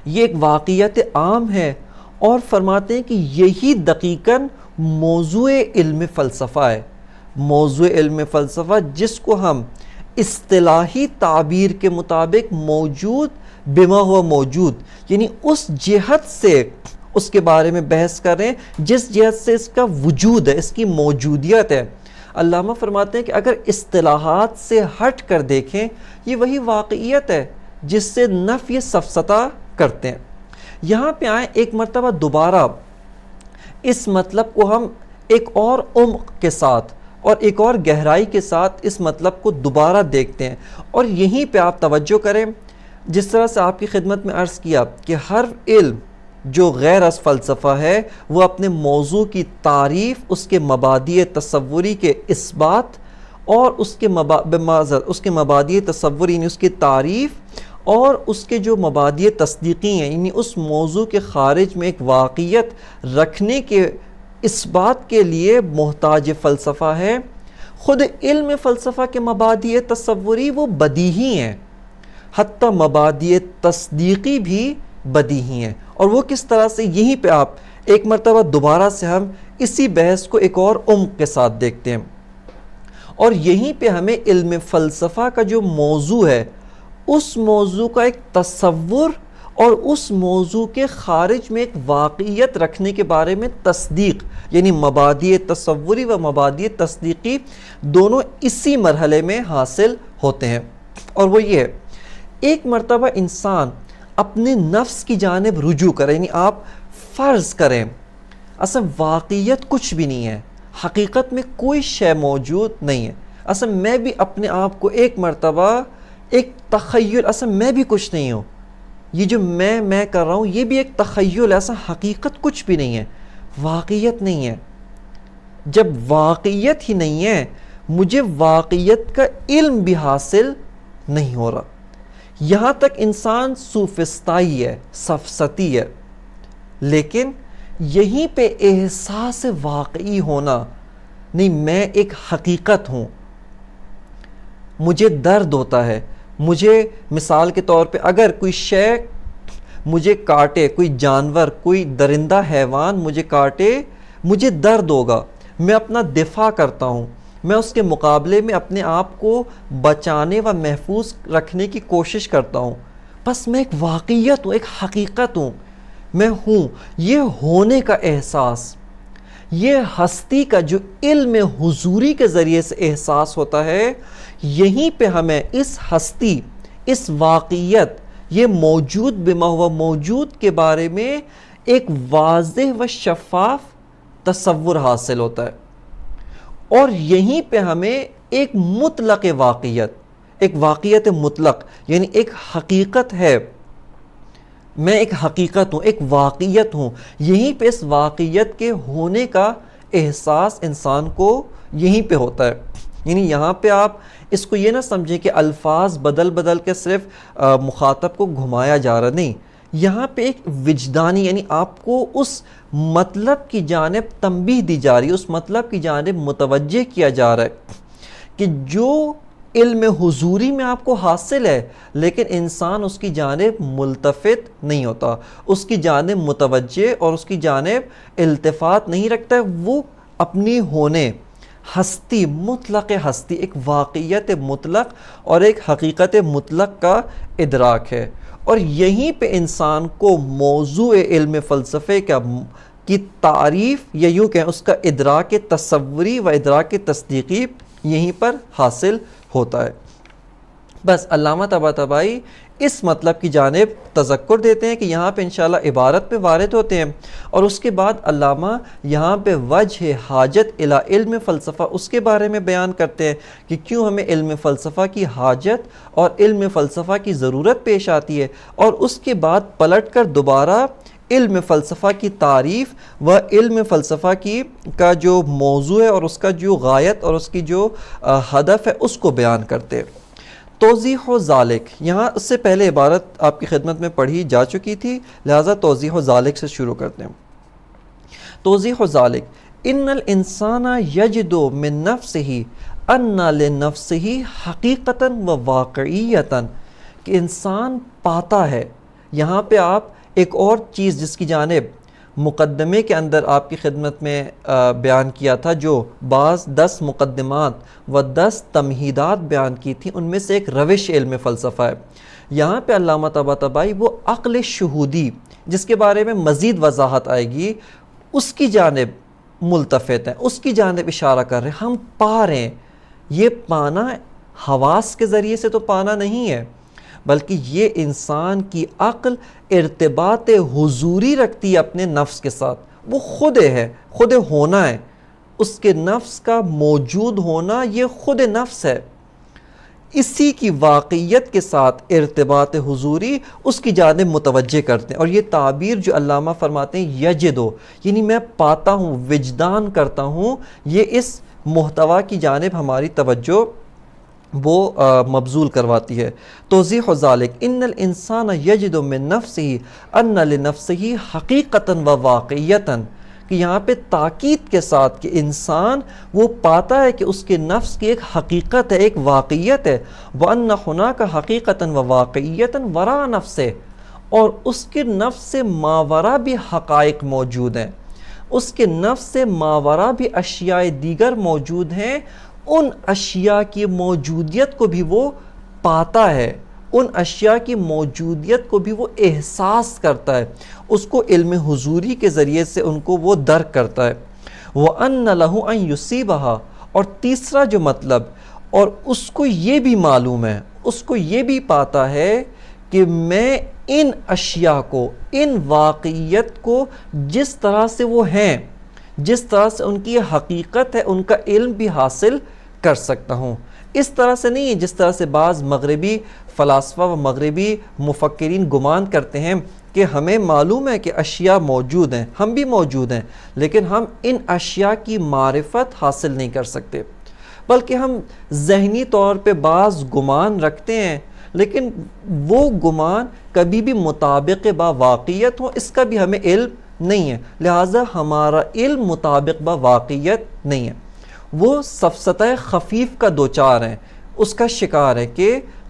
یہ ایک واقعیت عام ہے، اور فرماتے ہیں کہ یہی دقیقاً موضوع علم فلسفہ ہے، موضوع علم فلسفہ جس کو ہم اصطلاحی تعبیر کے مطابق موجود بما ہوا موجود، یعنی اس جہت سے اس کے بارے میں بحث کر رہے ہیں جس جہت سے اس کا وجود ہے، اس کی موجودیت ہے۔ علامہ فرماتے ہیں کہ اگر اصطلاحات سے ہٹ کر دیکھیں، یہ وہی واقعیت ہے جس سے نفی سفسطہ کرتے ہیں۔ یہاں پہ آئیں، ایک مرتبہ دوبارہ اس مطلب کو ہم ایک اور عمق کے ساتھ اور ایک اور گہرائی کے ساتھ اس مطلب کو دوبارہ دیکھتے ہیں، اور یہیں پہ آپ توجہ کریں، جس طرح سے آپ کی خدمت میں عرض کیا کہ ہر علم جو غیر از فلسفہ ہے وہ اپنے موضوع کی تعریف، اس کے مبادئ تصوری کے اثبات اور اس کے مبادئ تصوری یعنی اس کی تعریف اور اس کے جو مبادئ تصدیقی ہیں، یعنی اس موضوع کے خارج میں ایک واقعیت رکھنے کے اثبات کے لیے محتاج فلسفہ ہے۔ خود علم فلسفہ کے مبادئ تصوری وہ بدیہی ہیں، حتیٰ مبادئ تصدیقی بھی بدیہی ہیں۔ اور وہ کس طرح سے، یہیں پہ آپ ایک مرتبہ دوبارہ سے ہم اسی بحث کو ایک اور عمق کے ساتھ دیکھتے ہیں، اور یہیں پہ ہمیں علم فلسفہ کا جو موضوع ہے اس موضوع کا ایک تصور اور اس موضوع کے خارج میں ایک واقعیت رکھنے کے بارے میں تصدیق، یعنی مبادئ تصوری و مبادئ تصدیقی دونوں اسی مرحلے میں حاصل ہوتے ہیں۔ اور وہ یہ ہے، ایک مرتبہ انسان اپنے نفس کی جانب رجوع کریں، یعنی آپ فرض کریں اصل واقعیت کچھ بھی نہیں ہے، حقیقت میں کوئی شے موجود نہیں ہے، اصل میں بھی اپنے آپ کو ایک مرتبہ ایک تخیل، اصل میں بھی کچھ نہیں ہوں، یہ جو میں کر رہا ہوں یہ بھی ایک تخیل ہے، اصل حقیقت کچھ بھی نہیں ہے، واقعیت نہیں ہے۔ جب واقعیت ہی نہیں ہے، مجھے واقعیت کا علم بھی حاصل نہیں ہو رہا، یہاں تک انسان سوفسطائی ہے، سفسطی ہے، لیکن یہیں پہ احساس واقعی ہونا نہیں، میں ایک حقیقت ہوں، مجھے درد ہوتا ہے، مجھے مثال کے طور پہ اگر کوئی شے مجھے کاٹے، کوئی جانور، کوئی درندہ حیوان مجھے کاٹے، مجھے درد ہوگا، میں اپنا دفاع کرتا ہوں، میں اس کے مقابلے میں اپنے آپ کو بچانے و محفوظ رکھنے کی کوشش کرتا ہوں، بس میں ایک واقعیت ہوں، ایک حقیقت ہوں، میں ہوں۔ یہ ہونے کا احساس، یہ ہستی کا جو علم حضوری کے ذریعے سے احساس ہوتا ہے، یہیں پہ ہمیں اس ہستی، اس واقعیت، یہ موجود بما ہوا موجود کے بارے میں ایک واضح و شفاف تصور حاصل ہوتا ہے، اور یہیں پہ ہمیں ایک مطلق واقعیت، ایک واقعیت مطلق یعنی ایک حقیقت ہے، میں ایک حقیقت ہوں، ایک واقعیت ہوں، یہیں پہ اس واقعیت کے ہونے کا احساس انسان کو یہیں پہ ہوتا ہے۔ یعنی یہاں پہ آپ اس کو یہ نہ سمجھیں کہ الفاظ بدل بدل کے صرف مخاطب کو گھمایا جا رہا، نہیں، یہاں پہ ایک وجدانی، یعنی آپ کو اس مطلب کی جانب تنبیہ دی جا رہی ہے، اس مطلب کی جانب متوجہ کیا جا رہا ہے کہ جو علم حضوری میں آپ کو حاصل ہے، لیکن انسان اس کی جانب ملتفت نہیں ہوتا، اس کی جانب متوجہ اور اس کی جانب التفات نہیں رکھتا ہے، وہ اپنی ہونے، ہستی، مطلق ہستی، ایک واقعیت مطلق اور ایک حقیقت مطلق کا ادراک ہے۔ اور یہیں پہ انسان کو موضوع علم فلسفے کی تعریف یا یوں کہیں اس کا ادراک تصوری و ادراک تصدیقی یہیں پر حاصل ہوتا ہے۔ بس علامہ طباطبائی اس مطلب کی جانب تذکر دیتے ہیں کہ یہاں پہ انشاءاللہ عبارت پہ وارد ہوتے ہیں، اور اس کے بعد علامہ یہاں پہ وجہ حاجت الی علم فلسفہ اس کے بارے میں بیان کرتے ہیں کہ کیوں ہمیں علم فلسفہ کی حاجت اور علم فلسفہ کی ضرورت پیش آتی ہے، اور اس کے بعد پلٹ کر دوبارہ علم فلسفہ کی تعریف و علم فلسفہ کا جو موضوع ہے اور اس کا جو غایت اور اس کی جو ہدف ہے اس کو بیان کرتے ہیں۔ توضیح و ذالک، یہاں اس سے پہلے عبارت آپ کی خدمت میں پڑھی جا چکی تھی، لہٰذا توضیح و ذالک سے شروع کرتے ہیں۔ توضیح و ذالک، ان الانسان یجد من نفسہ ان لنفسہ حقیقتا و واقعیتا، کہ انسان پاتا ہے۔ یہاں پہ آپ ایک اور چیز جس کی جانب مقدمے کے اندر آپ کی خدمت میں بیان کیا تھا، جو بعض 10 مقدمات و 10 تمہیدات بیان کی تھی، ان میں سے ایک روش علم فلسفہ ہے۔ یہاں پہ علامہ طباطبائی وہ عقل شہودی جس کے بارے میں مزید وضاحت آئے گی اس کی جانب ملتفت ہیں، اس کی جانب اشارہ کر رہے ہیں۔ ہم پا رہے ہیں، یہ پانا حواس کے ذریعے سے تو پانا نہیں ہے، بلکہ یہ انسان کی عقل ارتباط حضوری رکھتی ہے اپنے نفس کے ساتھ، وہ خود ہے، خود ہونا ہے، اس کے نفس کا موجود ہونا یہ خود نفس ہے، اسی کی واقعیت کے ساتھ ارتباط حضوری اس کی جانب متوجہ کرتے ہیں۔ اور یہ تعبیر جو علامہ فرماتے ہیں یجدو، یعنی میں پاتا ہوں، وجدان کرتا ہوں، یہ اس محتوا کی جانب ہماری توجہ وہ مبذول کرواتی ہے۔ توضیح ذالک، ان الانسان یجد من نفسہ ان لنفسہ حقیقتا و واقعیتا، کہ یہاں پہ تاکید کے ساتھ کہ انسان وہ پاتا ہے کہ اس کے نفس کی ایک حقیقت ہے، ایک واقعیت ہے، وَأَنَّ هُنَاكَ حَقِيقَةً وَوَاقِعِيَّةً وَرَاءَ نَفْسِهِ، اور اس کے نفس سے ماورا بھی حقائق موجود ہیں، اس کے نفس سے ماورا بھی اشیاء دیگر موجود ہیں، ان اشیاء کی موجودیت کو بھی وہ پاتا ہے، ان اشیاء کی موجودیت کو بھی وہ احساس کرتا ہے، اس کو علم حضوری کے ذریعے سے ان کو وہ درک کرتا ہے۔ وَأَنَّ لَهُ أَن يُصِيبَهَا، اور تیسرا جو مطلب، اور اس کو یہ بھی معلوم ہے، اس کو یہ بھی پاتا ہے کہ میں ان اشیاء کو، ان واقعیت کو جس طرح سے وہ ہیں، جس طرح سے ان کی حقیقت ہے، ان کا علم بھی حاصل کر سکتا ہوں۔ اس طرح سے نہیں ہے جس طرح سے بعض مغربی فلاسفہ و مغربی مفکرین گمان کرتے ہیں کہ ہمیں معلوم ہے کہ اشیاء موجود ہیں، ہم بھی موجود ہیں، لیکن ہم ان اشیاء کی معرفت حاصل نہیں کر سکتے، بلکہ ہم ذہنی طور پہ بعض گمان رکھتے ہیں، لیکن وہ گمان کبھی بھی مطابق با واقعیت ہو اس کا بھی ہمیں علم نہیں ہے، لہٰذا ہمارا علم مطابق با واقعیت نہیں ہے۔ وہ سفسطہ خفیف کا دوچار ہیں، اس کا شکار ہے کہ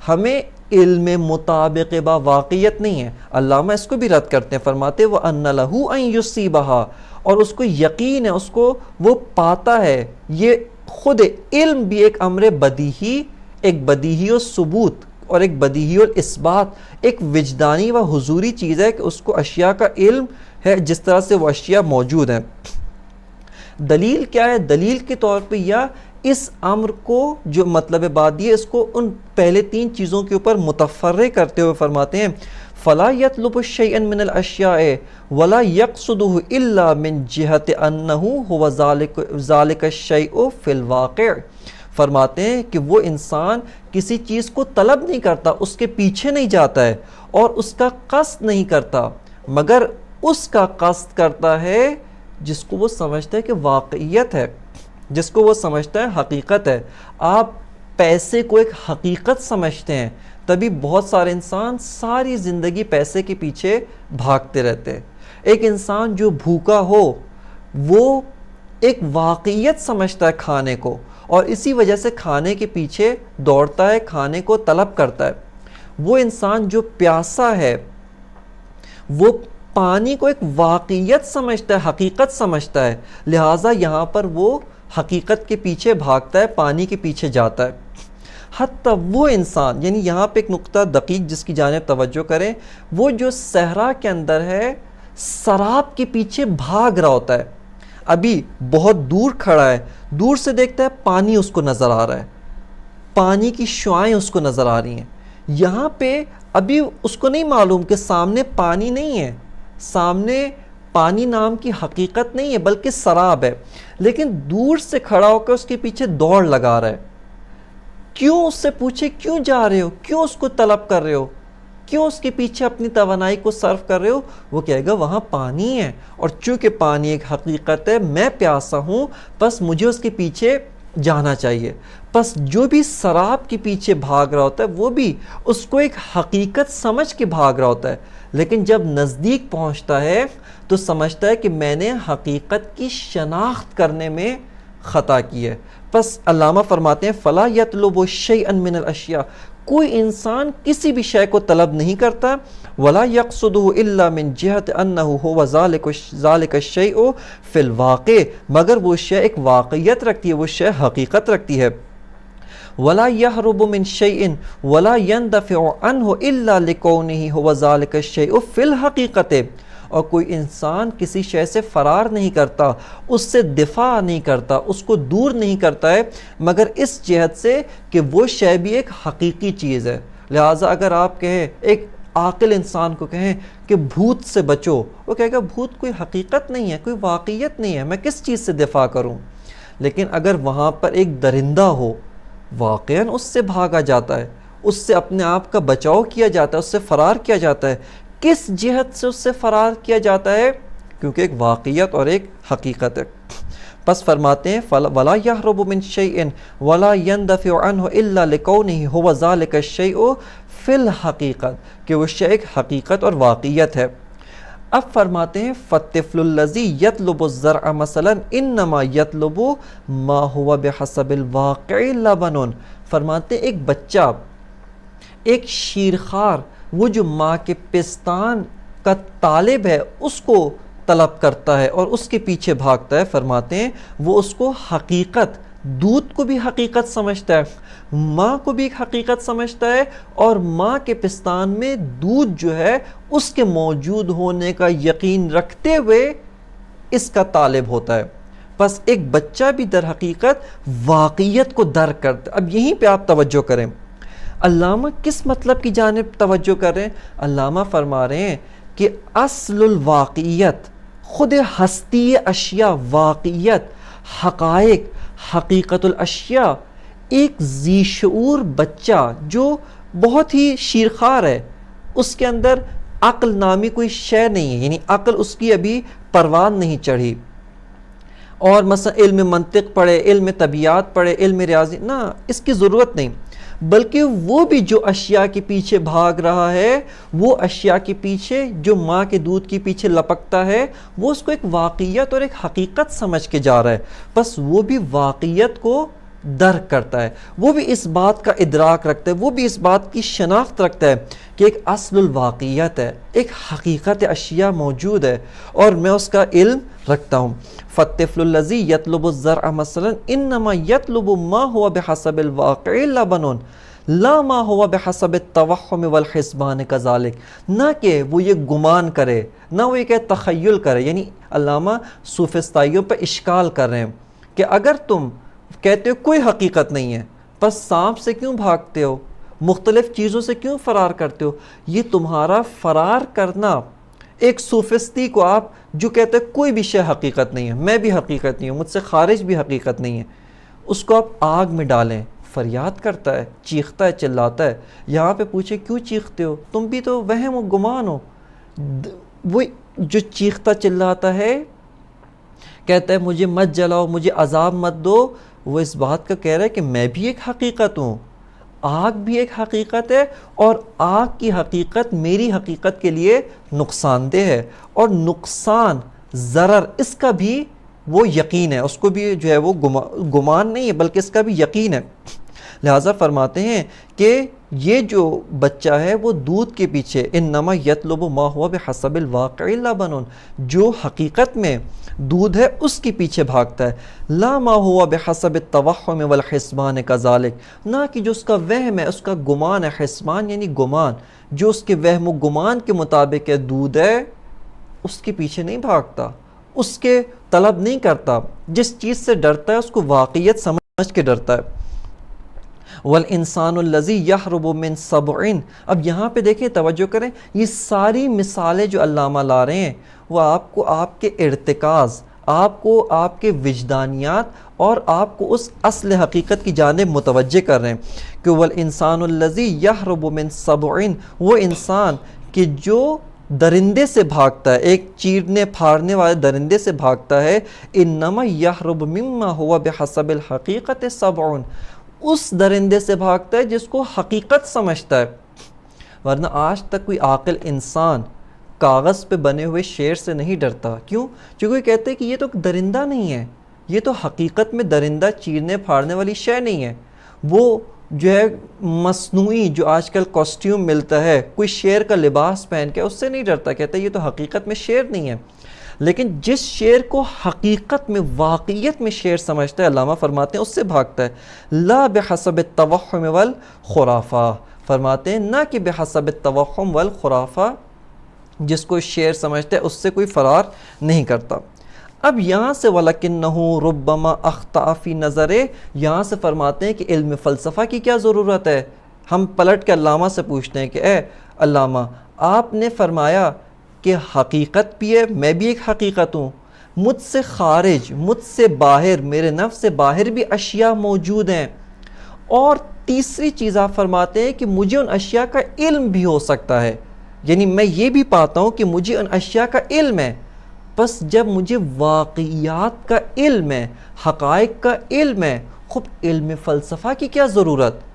ہمیں علم مطابق با واقعیت نہیں ہے۔ علامہ اس کو بھی رد کرتے ہیں، فرماتے وَأَنَّ لَهُ أَن يُصِيبَهَا، اور اس کو یقین ہے، اس کو وہ پاتا ہے، یہ خود علم بھی ایک امر بدیہی، ایک بدیہی و ثبوت اور ایک بدیہی و اثبات، ایک وجدانی و حضوری چیز ہے کہ اس کو اشیاء کا علم ہے جس طرح سے وہ اشیاء موجود ہیں۔ دلیل کیا ہے؟ دلیل کے طور پہ یا اس امر کو جو مطلب بات یہ، اس کو ان پہلے 3 چیزوں کے اوپر متفرع کرتے ہوئے فرماتے ہیں فَلَا يَطْلُبُ شَيْئًا مِنَ الْأَشْيَاءِ وَلَا يَقْصُدُهُ إِلَّا مِنْ جِهَةِ أَنَّهُ هُوَ ذَلِكَ الشَّيْءُ فِي الْوَاقِعِ، فرماتے ہیں کہ وہ انسان کسی چیز کو طلب نہیں کرتا، اس کے پیچھے نہیں جاتا ہے اور اس کا قصد نہیں کرتا، مگر اس کا قصد کرتا ہے جس کو وہ سمجھتا ہے کہ واقعیت ہے، جس کو وہ سمجھتا ہے حقیقت ہے۔ آپ پیسے کو ایک حقیقت سمجھتے ہیں، تبھی بہت سارے انسان ساری زندگی پیسے کے پیچھے بھاگتے رہتے ہیں۔ ایک انسان جو بھوکا ہو وہ ایک واقعیت سمجھتا ہے کھانے کو، اور اسی وجہ سے کھانے کے پیچھے دوڑتا ہے، کھانے کو طلب کرتا ہے۔ وہ انسان جو پیاسا ہے وہ پانی کو ایک واقعیت سمجھتا ہے، حقیقت سمجھتا ہے، لہٰذا یہاں پر وہ حقیقت کے پیچھے بھاگتا ہے، پانی کے پیچھے جاتا ہے۔ حتیٰ وہ انسان، یعنی یہاں پہ ایک نقطہ دقیق جس کی جانب توجہ کریں، وہ جو صحرا کے اندر ہے سراب کے پیچھے بھاگ رہا ہوتا ہے، ابھی بہت دور کھڑا ہے، دور سے دیکھتا ہے پانی اس کو نظر آ رہا ہے، پانی کی شعائیں اس کو نظر آ رہی ہیں۔ یہاں پہ ابھی اس کو نہیں معلوم کہ سامنے پانی نہیں ہے، سامنے پانی نام کی حقیقت نہیں ہے بلکہ سراب ہے، لیکن دور سے کھڑا ہو کر اس کے پیچھے دوڑ لگا رہا ہے۔ کیوں؟ اس سے پوچھے کیوں جا رہے ہو، کیوں اس کو طلب کر رہے ہو، کیوں اس کے پیچھے اپنی توانائی کو صرف کر رہے ہو؟ وہ کہے گا وہاں پانی ہے، اور چونکہ پانی ایک حقیقت ہے، میں پیاسا ہوں، بس مجھے اس کے پیچھے جانا چاہیے۔ بس جو بھی سراب کے پیچھے بھاگ رہا ہوتا ہے وہ بھی اس کو ایک حقیقت سمجھ کے بھاگ رہا ہوتا ہے، لیکن جب نزدیک پہنچتا ہے تو سمجھتا ہے کہ میں نے حقیقت کی شناخت کرنے میں خطا کی ہے۔ پس علامہ فرماتے ہیں فَلَا يَطْلُبُ شَيْئًا مِّنَ الْأَشْيَاءِ، کوئی انسان کسی بھی شے کو طلب نہیں کرتا، وَلَا يَقْصُدُهُ إِلَّا مِن جِهَةِ أَنَّهُ هُوَ ذَلِكَ الشَّيْءُ فِي الْوَاقِعِ، مگر وہ شے ایک واقعیت رکھتی ہے، وہ شے حقیقت رکھتی ہے۔ وَلَا يَهْرُبُ مِن شَيْءٍ وَلَا يَنْدَفِعُ عَنْهُ إِلَّا لِكَوْنِهِ هُوَ ذَلِكَ الشَّيْءُ فِي الْحَقِيقَةِ، اور کوئی انسان کسی شے سے فرار نہیں کرتا، اس سے دفاع نہیں کرتا، اس کو دور نہیں کرتا ہے، مگر اس جہت سے کہ وہ شے بھی ایک حقیقی چیز ہے۔ لہٰذا اگر آپ کہیں، ایک عاقل انسان کو کہیں کہ بھوت سے بچو، وہ کہے گا بھوت کوئی حقیقت نہیں ہے، کوئی واقعیت نہیں ہے، میں کس چیز سے دفاع کروں؟ لیکن اگر وہاں پر ایک درندہ ہو، واقعاً اس سے بھاگا جاتا ہے، اس سے اپنے آپ کا بچاؤ کیا جاتا ہے، اس سے فرار کیا جاتا ہے۔ کس جہت سے اس سے فرار کیا جاتا ہے؟ کیونکہ ایک واقعیت اور ایک حقیقت ہے۔ پس فرماتے ہیں وَلَا يَهْرُبُ مِن شَيْءٍ وَلَا يَنْدَفِعُ عَنْهُ إِلَّا لِكَوْنِهِ هُوَ ذَلِكَ الشَّيْءُ فِي الْحَقِيقَةِ، کہ وہ شے ایک حقیقت اور واقعیت ہے۔ اب فرماتے ہیں فَالطِّفْلُ الَّذِي يَطْلُبُ الزَّرْعَ مَثَلًا إِنَّمَا يَطْلُبُ مَا هُوَ بِحَسَبِ الْوَاقِعِ لَبَنٌ، فرماتے ہیں ایک بچہ، ایک شیرخوار، وہ جو ماں کے پستان کا طالب ہے اس کو طلب کرتا ہے اور اس کے پیچھے بھاگتا ہے، فرماتے ہیں وہ اس کو حقیقت، دودھ کو بھی حقیقت سمجھتا ہے، ماں کو بھی ایک حقیقت سمجھتا ہے، اور ماں کے پستان میں دودھ جو ہے اس کے موجود ہونے کا یقین رکھتے ہوئے اس کا طالب ہوتا ہے۔ پس ایک بچہ بھی در حقیقت واقعیت کو درک کرتا ہے۔ اب یہیں پہ آپ توجہ کریں، علامہ کس مطلب کی جانب توجہ کر رہے ہیں؟ علامہ فرما رہے ہیں کہ اصل الواقعیت، خود ہستی اشیاء، واقعیت، حقائق، حقیقت الاشیاء، ایک ذی شعور بچہ جو بہت ہی شیرخوار ہے، اس کے اندر عقل نامی کوئی شے نہیں ہے، یعنی عقل اس کی ابھی پروان نہیں چڑھی، اور مثلا علم منطق پڑھے، علم طبیعت پڑھے، علم ریاضی، نہ، اس کی ضرورت نہیں، بلکہ وہ بھی جو اشیاء کے پیچھے بھاگ رہا ہے، وہ اشیاء کے پیچھے جو ماں کے دودھ کے پیچھے لپکتا ہے، وہ اس کو ایک واقعیت اور ایک حقیقت سمجھ کے جا رہا ہے، بس وہ بھی واقعیت کو درک کرتا ہے، وہ بھی اس بات کا ادراک رکھتا ہے، وہ بھی اس بات کی شناخت رکھتا ہے کہ ایک اصل الواقعیت ہے، ایک حقیقت اشیاء موجود ہے، اور میں اس کا علم رکھتا ہوں۔ فَالطِّفْلُ الَّذِي يَطْلُبُ الزَّرْعَ مَثَلًا إِنَّمَا يَطْلُبُ مَا هُوَ بِحَسَبِ الْوَاقِعِ لَبَنٌ لَا مَا هُوَ بِحَسَبِ التَّوَحُّمِ وَالْحِسْبَانِ كَذَلِكَ، نہ کہ وہ یہ گمان کرے، نہ وہ یہ کہ تخیل کرے، یعنی علامہ سوفسطائیوں پہ اشکال کر رہے ہیں کہ اگر تم کہتے ہو کوئی حقیقت نہیں ہے، بس سانپ سے کیوں بھاگتے ہو، مختلف چیزوں سے کیوں فرار کرتے ہو؟ یہ تمہارا فرار کرنا، ایک صوفستی کو آپ جو کہتے ہیں کوئی بھی شے حقیقت نہیں ہے، میں بھی حقیقت نہیں ہوں، مجھ سے خارج بھی حقیقت نہیں ہے، اس کو آپ آگ میں ڈالیں، فریاد کرتا ہے، چیختا ہے، چلاتا ہے۔ یہاں پہ پوچھے کیوں چیختے ہو؟ تم بھی تو وہم و گمان ہو۔ وہ جو چیختا چلاتا ہے، کہتا ہے مجھے مت جلاؤ، مجھے عذاب مت دو، وہ اس بات کا کہہ رہا ہے کہ میں بھی ایک حقیقت ہوں، آگ بھی ایک حقیقت ہے، اور آگ کی حقیقت میری حقیقت کے لیے نقصان دہ ہے، اور نقصان، ضرر، اس کا بھی وہ یقین ہے، اس کو بھی جو ہے وہ گمان نہیں ہے بلکہ اس کا بھی یقین ہے۔ لہٰذا فرماتے ہیں کہ یہ جو بچہ ہے وہ دودھ کے پیچھے، انما یطلب ما هو بحسب الواقع لبن، جو حقیقت میں دودھ ہے اس کے پیچھے بھاگتا ہے، لا ما هو بحسب التوهم والحسبان كذلك، نہ کہ جو اس کا وہم ہے، اس کا گمان ہے، حسبان یعنی گمان، جو اس کے وہم و گمان کے مطابق ہے دودھ ہے، اس کے پیچھے نہیں بھاگتا، اس کے طلب نہیں کرتا، جس چیز سے ڈرتا ہے اس کو واقعیت سمجھ کے ڈرتا ہے۔ والانسان الذی یہرب من سبع. اب یہاں پہ دیکھیں، توجہ کریں، یہ ساری مثالیں جو علامہ لا رہے ہیں وہ آپ کو آپ کے ارتکاز، آپ کو آپ کے وجدانیات اور آپ کو اس اصل حقیقت کی جانب متوجہ کر رہے ہیں کہ والانسان الذی یہرب من سبع، وہ انسان کہ جو درندے سے بھاگتا ہے، ایک چیرنے پھاڑنے والے درندے سے بھاگتا ہے، انما یہرب مما ہوا بحسب الحقیقت سبع، اس درندے سے بھاگتا ہے جس کو حقیقت سمجھتا ہے. ورنہ آج تک کوئی عاقل انسان کاغذ پہ بنے ہوئے شیر سے نہیں ڈرتا. کیوں؟ چونکہ وہ کہتے ہیں کہ یہ تو درندہ نہیں ہے، یہ تو حقیقت میں درندہ چیرنے پھاڑنے والی شے نہیں ہے، وہ جو ہے مصنوعی جو آج کل کاسٹیوم ملتا ہے، کوئی شیر کا لباس پہن کے، اس سے نہیں ڈرتا. کہتا ہے یہ تو حقیقت میں شیر نہیں ہے. لیکن جس شیر کو حقیقت میں، واقعیت میں شیر سمجھتا ہے، علامہ فرماتے ہیں اس سے بھاگتا ہے. لا بحسب التوہم والخرافہ، فرماتے ہیں نہ کہ بحسب التوہم والخرافہ، جس کو شیر سمجھتا ہے اس سے کوئی فرار نہیں کرتا. اب یہاں سے وَلَكِنَّهُ رُبَّمَا أَخْطَأَ فِي نَظَرِهِ، یہاں سے فرماتے ہیں کہ علم فلسفہ کی کیا ضرورت ہے. ہم پلٹ کے علامہ سے پوچھتے ہیں کہ اے علامہ، آپ نے فرمایا کہ حقیقت بھی ہے، میں بھی ایک حقیقت ہوں، مجھ سے خارج، مجھ سے باہر، میرے نفس سے باہر بھی اشیاء موجود ہیں، اور تیسری چیز آپ فرماتے ہیں کہ مجھے ان اشیاء کا علم بھی ہو سکتا ہے. یعنی میں یہ بھی پاتا ہوں کہ مجھے ان اشیاء کا علم ہے. بس جب مجھے واقعیات کا علم ہے، حقائق کا علم ہے، خود علم فلسفہ کی کیا ضرورت؟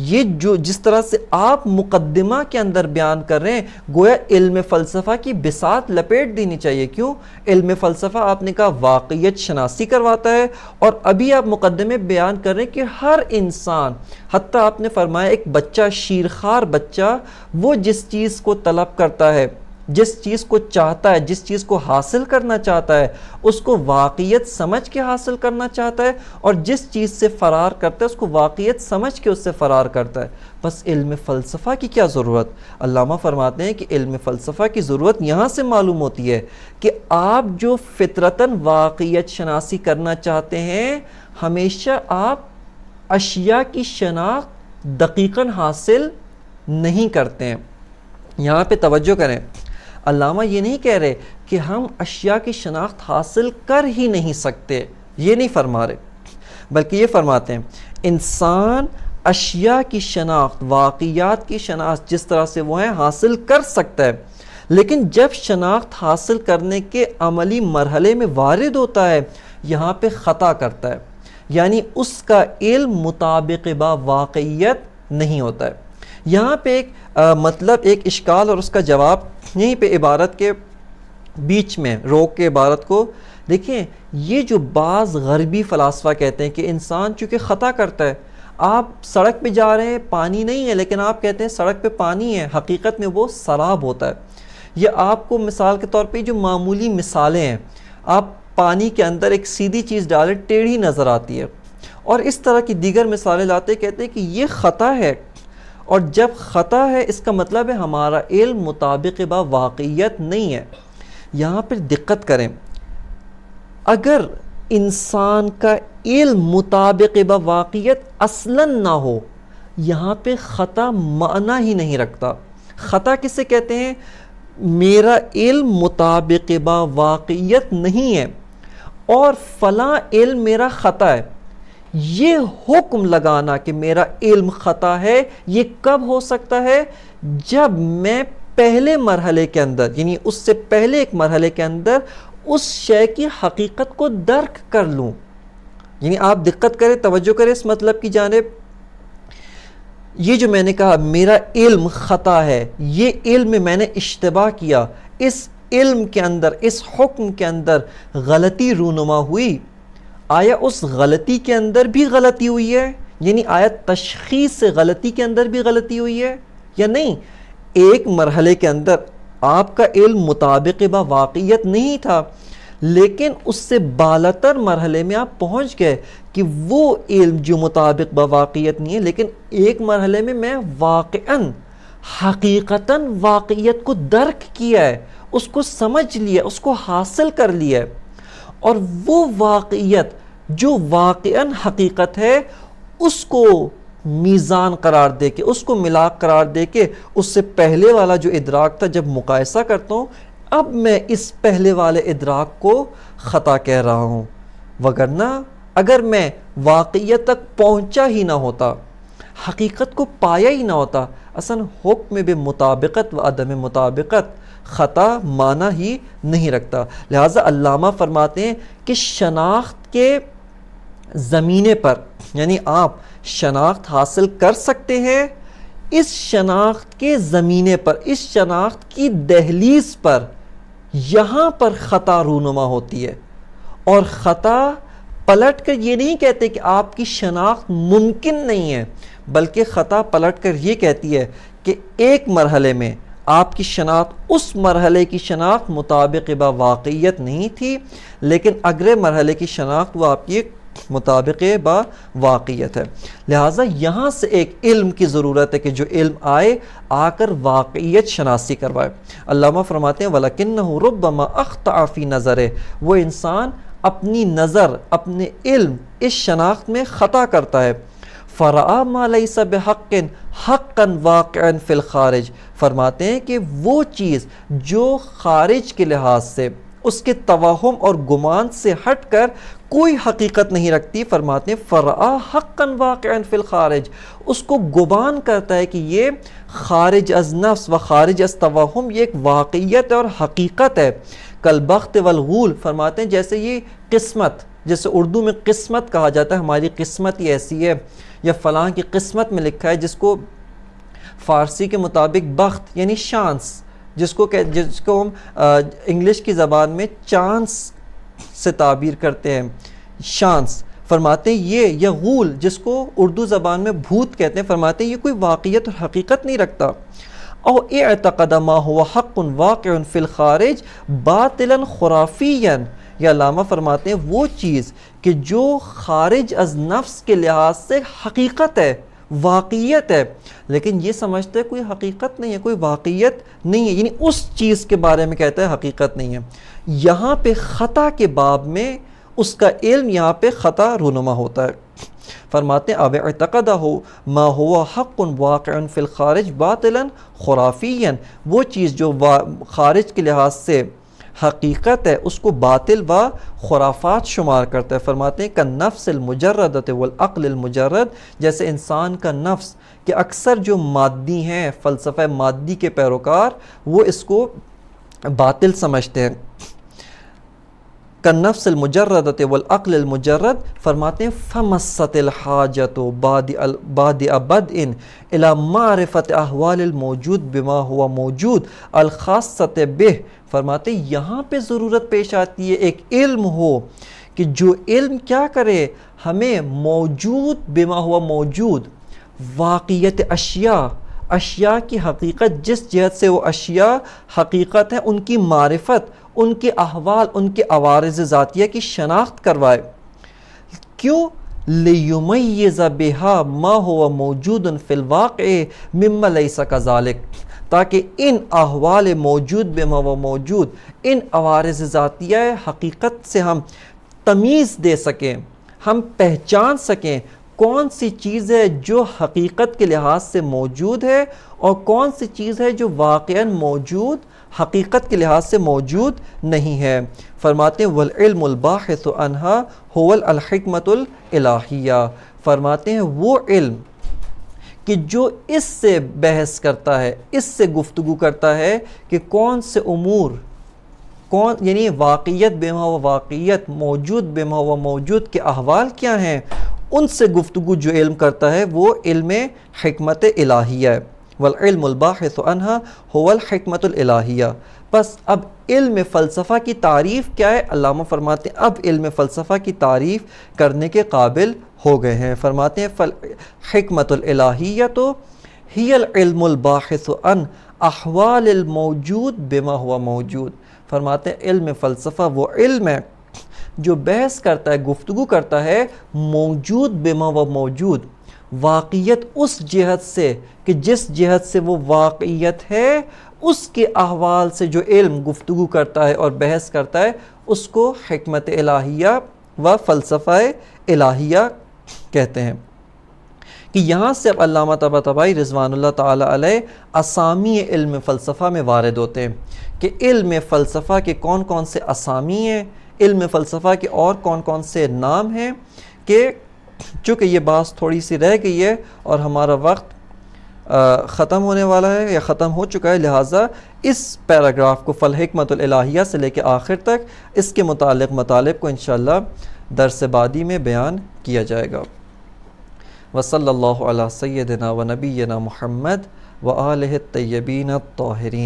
یہ جو جس طرح سے آپ مقدمہ کے اندر بیان کر رہے ہیں، گویا علم فلسفہ کی بساط لپیٹ دینی چاہیے. کیوں؟ علم فلسفہ آپ نے کہا واقعیت شناسی کرواتا ہے، اور ابھی آپ مقدمے بیان کر رہے ہیں کہ ہر انسان، حتیٰ آپ نے فرمایا ایک بچہ، شیرخوار بچہ، وہ جس چیز کو طلب کرتا ہے، جس چیز کو چاہتا ہے، جس چیز کو حاصل کرنا چاہتا ہے، اس کو واقعیت سمجھ کے حاصل کرنا چاہتا ہے، اور جس چیز سے فرار کرتا ہے اس کو واقعیت سمجھ کے اس سے فرار کرتا ہے. بس علم فلسفہ کی کیا ضرورت؟ علامہ فرماتے ہیں کہ علم فلسفہ کی ضرورت یہاں سے معلوم ہوتی ہے کہ آپ جو فطرتاً واقعیت شناسی کرنا چاہتے ہیں، ہمیشہ آپ اشیاء کی شناخت دقیقاً حاصل نہیں کرتے ہیں. یہاں پہ توجہ کریں، علامہ یہ نہیں کہہ رہے کہ ہم اشیاء کی شناخت حاصل کر ہی نہیں سکتے، یہ نہیں فرما رہے، بلکہ یہ فرماتے ہیں انسان اشیاء کی شناخت، واقعیات کی شناخت جس طرح سے وہ ہیں حاصل کر سکتا ہے، لیکن جب شناخت حاصل کرنے کے عملی مرحلے میں وارد ہوتا ہے، یہاں پہ خطا کرتا ہے، یعنی اس کا علم مطابق با واقعیت نہیں ہوتا ہے. یہاں پہ ایک مطلب، ایک اشکال اور اس کا جواب یہیں پہ عبارت کے بیچ میں روک کے عبارت کو دیکھیں. یہ جو بعض غربی فلاسفہ کہتے ہیں کہ انسان چونکہ خطا کرتا ہے، آپ سڑک پہ جا رہے ہیں، پانی نہیں ہے، لیکن آپ کہتے ہیں سڑک پہ پانی ہے، حقیقت میں وہ سراب ہوتا ہے. یہ آپ کو مثال کے طور پہ جو معمولی مثالیں ہیں، آپ پانی کے اندر ایک سیدھی چیز ڈالیں، ٹیڑھی نظر آتی ہے، اور اس طرح کی دیگر مثالیں لاتے کہتے ہیں کہ یہ خطا ہے، اور جب خطا ہے اس کا مطلب ہے ہمارا علم مطابق با واقعیت نہیں ہے. یہاں پر دقت کریں، اگر انسان کا علم مطابق با واقعیت اصلاً نہ ہو، یہاں پہ خطا معنی ہی نہیں رکھتا. خطا کسے کہتے ہیں؟ میرا علم مطابق با واقعیت نہیں ہے اور فلاں علم میرا خطا ہے. یہ حکم لگانا کہ میرا علم خطا ہے، یہ کب ہو سکتا ہے؟ جب میں پہلے مرحلے کے اندر، یعنی اس سے پہلے ایک مرحلے کے اندر اس شے کی حقیقت کو درک کر لوں. یعنی آپ دقت کریں، توجہ کریں اس مطلب کی جانب. یہ جو میں نے کہا میرا علم خطا ہے، یہ علم میں نے اشتباہ کیا، اس علم کے اندر، اس حکم کے اندر غلطی رونما ہوئی، آیا اس غلطی کے اندر بھی غلطی ہوئی ہے؟ یعنی آیا تشخیص سے غلطی کے اندر بھی غلطی ہوئی ہے یا نہیں؟ ایک مرحلے کے اندر آپ کا علم مطابق با واقعیت نہیں تھا، لیکن اس سے بالاتر مرحلے میں آپ پہنچ گئے کہ وہ علم جو مطابق با واقعیت نہیں ہے، لیکن ایک مرحلے میں میں واقعاً حقیقتاً واقعیت کو درک کیا ہے، اس کو سمجھ لیا، اس کو حاصل کر لیا ہے، اور وہ واقعیت جو واقعاً حقیقت ہے اس کو میزان قرار دے کے، اس کو ملاک قرار دے کے اس سے پہلے والا جو ادراک تھا جب مقایسہ کرتا ہوں، اب میں اس پہلے والے ادراک کو خطا کہہ رہا ہوں. وگرنہ اگر میں واقعیت تک پہنچا ہی نہ ہوتا، حقیقت کو پایا ہی نہ ہوتا، اصلا حکم بے مطابقت و عدم مطابقت خطا معنی ہی نہیں رکھتا. لہٰذا علامہ فرماتے ہیں کہ شناخت کے زمینے پر، یعنی آپ شناخت حاصل کر سکتے ہیں، اس شناخت کے زمینے پر، اس شناخت کی دہلیز پر، یہاں پر خطا رونما ہوتی ہے. اور خطا پلٹ کر یہ نہیں کہتے کہ آپ کی شناخت ممکن نہیں ہے، بلکہ خطا پلٹ کر یہ کہتی ہے کہ ایک مرحلے میں آپ کی شناخت، اس مرحلے کی شناخت مطابق با واقعیت نہیں تھی، لیکن اگلے مرحلے کی شناخت وہ آپ کی مطابق با واقعیت ہے. لہٰذا یہاں سے ایک علم کی ضرورت ہے کہ جو علم آئے، آ کر واقعیت شناسی کروائے. علامہ فرماتے ہیں وَلَكِنَّهُ رُبَّمَا أَخْطَأَ فِي نَظَرِهِ، وہ انسان اپنی نظر، اپنے علم، اس شناخت میں خطا کرتا ہے. فَرَآ مَا لَيْسَ بِحَقٍ حَقًّا وَاقِعًا فِي الْخَارِجِ، فرماتے ہیں کہ وہ چیز جو خارج کے لحاظ سے، اس کے توہم اور گمان سے ہٹ کر کوئی حقیقت نہیں رکھتی، فرماتے ہیں فَرَآ حَقًّا وَاقِعًا فِي الْخَارِجِ، اس کو گمان کرتا ہے کہ یہ خارج از نفس و خارج از توہم، یہ ایک واقعیت اور حقیقت ہے. کالبخت والغول، فرماتے ہیں جیسے یہ قسمت، جیسے اردو میں قسمت کہا جاتا ہے، ہماری قسمت یہ ایسی ہے، یا فلاں کی قسمت میں لکھا ہے، جس کو فارسی کے مطابق بخت یعنی شانس، جس کو ہم انگلش کی زبان میں چانس سے تعبیر کرتے ہیں، شانس. فرماتے ہیں یہ، یا غول جس کو اردو زبان میں بھوت کہتے ہیں، فرماتے ہیں یہ کوئی واقعیت اور حقیقت نہیں رکھتا. او اعتقد ما هو حق واقع فی الخارج باطلا خرافیا، یا علامہ فرماتے ہیں وہ چیز کہ جو خارج از نفس کے لحاظ سے حقیقت ہے، واقعیت ہے، لیکن یہ سمجھتے کوئی حقیقت نہیں ہے، کوئی واقعیت نہیں ہے، یعنی اس چیز کے بارے میں کہتا ہے حقیقت نہیں ہے. یہاں پہ خطا کے باب میں اس کا علم یہاں پہ خطا رونما ہوتا ہے. فرماتے ہیں اب اعتقدہ ما ہوا حق واقع فی الخارج باطلا خرافیا، وہ چیز جو خارج کے لحاظ سے حقیقت ہے اس کو باطل و خرافات شمار کرتا ہے. فرماتے ہیں کہ نفس المجردۃ والعقل المجرد، جیسے انسان کا نفس کہ اکثر جو مادی ہیں، فلسفہ مادی کے پیروکار، وہ اس کو باطل سمجھتے ہیں. کالنفس المجردۃ والعقل المجرد، فرماتے ہیں فمست الحاجۃ بادئ بدء الی معرفۃ احوال الموجود بما ہوا موجود الخاصۃ بہ، فرماتے ہیں یہاں پہ ضرورت پیش آتی ہے ایک علم ہو کہ جو علم کیا کرے، ہمیں موجود بما ہوا موجود، واقعیت اشیاء کی حقیقت، جس جہت سے وہ اشیاء حقیقت ہیں، ان کی معرفت، ان کے احوال، ان کے عوارض ذاتیہ کی شناخت کروائے. کیوں؟ لیمیز بہا ما ہوا موجود فی الواقع مما لیس کذالک، تاکہ ان احوال موجود بما ہوا موجود، ان عوارض ذاتیہ حقیقت سے ہم تمیز دے سکیں، ہم پہچان سکیں کون سی چیز ہے جو حقیقت کے لحاظ سے موجود ہے اور کون سی چیز ہے جو واقعاً موجود، حقیقت کے لحاظ سے موجود نہیں ہے. فرماتے ہیں والعلم الباحث عنہا هو الحکمت الالہیہ، فرماتے ہیں وہ علم کہ جو اس سے بحث کرتا ہے، اس سے گفتگو کرتا ہے کہ کون سے امور، یعنی واقعیت بما ہوا واقعیت، موجود بما ہوا موجود کے احوال کیا ہیں، ان سے گفتگو جو علم کرتا ہے وہ علم حکمت الہیہ ہے. والعلم الباحث عنہا هو الحکمت الالہیہ. بس اب علم فلسفہ کی تعریف کیا ہے؟ علامہ فرماتے ہیں اب علم فلسفہ کی تعریف کرنے کے قابل ہو گئے ہیں. فرماتے ہیں فالحکمت الالہیہ تو ہی العلم الباحث عن احوال الموجود بما ہوا موجود. فرماتے ہیں علم فلسفہ وہ علم ہے جو بحث کرتا ہے، گفتگو کرتا ہے موجود بما ہوا موجود، واقعیت اس جہت سے کہ جس جہت سے وہ واقعیت ہے، اس کے احوال سے جو علم گفتگو کرتا ہے اور بحث کرتا ہے، اس کو حکمت الہیہ و فلسفہ الہیہ کہتے ہیں. کہ یہاں سے اب علامہ طباطبائی رضوان اللہ تعالیٰ علیہ اسامی علم فلسفہ میں وارد ہوتے ہیں کہ علم فلسفہ کے کون کون سے اسامی ہیں، علم فلسفہ کے اور کون کون سے نام ہیں، کہ چونکہ یہ بات تھوڑی سی رہ گئی ہے اور ہمارا وقت ختم ہونے والا ہے یا ختم ہو چکا ہے، لہٰذا اس پیراگراف کو فالحکمۃ الالہیہ سے لے کے آخر تک اس کے متعلق مطالب کو انشاءاللہ درس بعدی میں بیان کیا جائے گا۔ وصلی اللہ علی سیدنا و نبینا محمد و آلہ الطیبین الطاہرین۔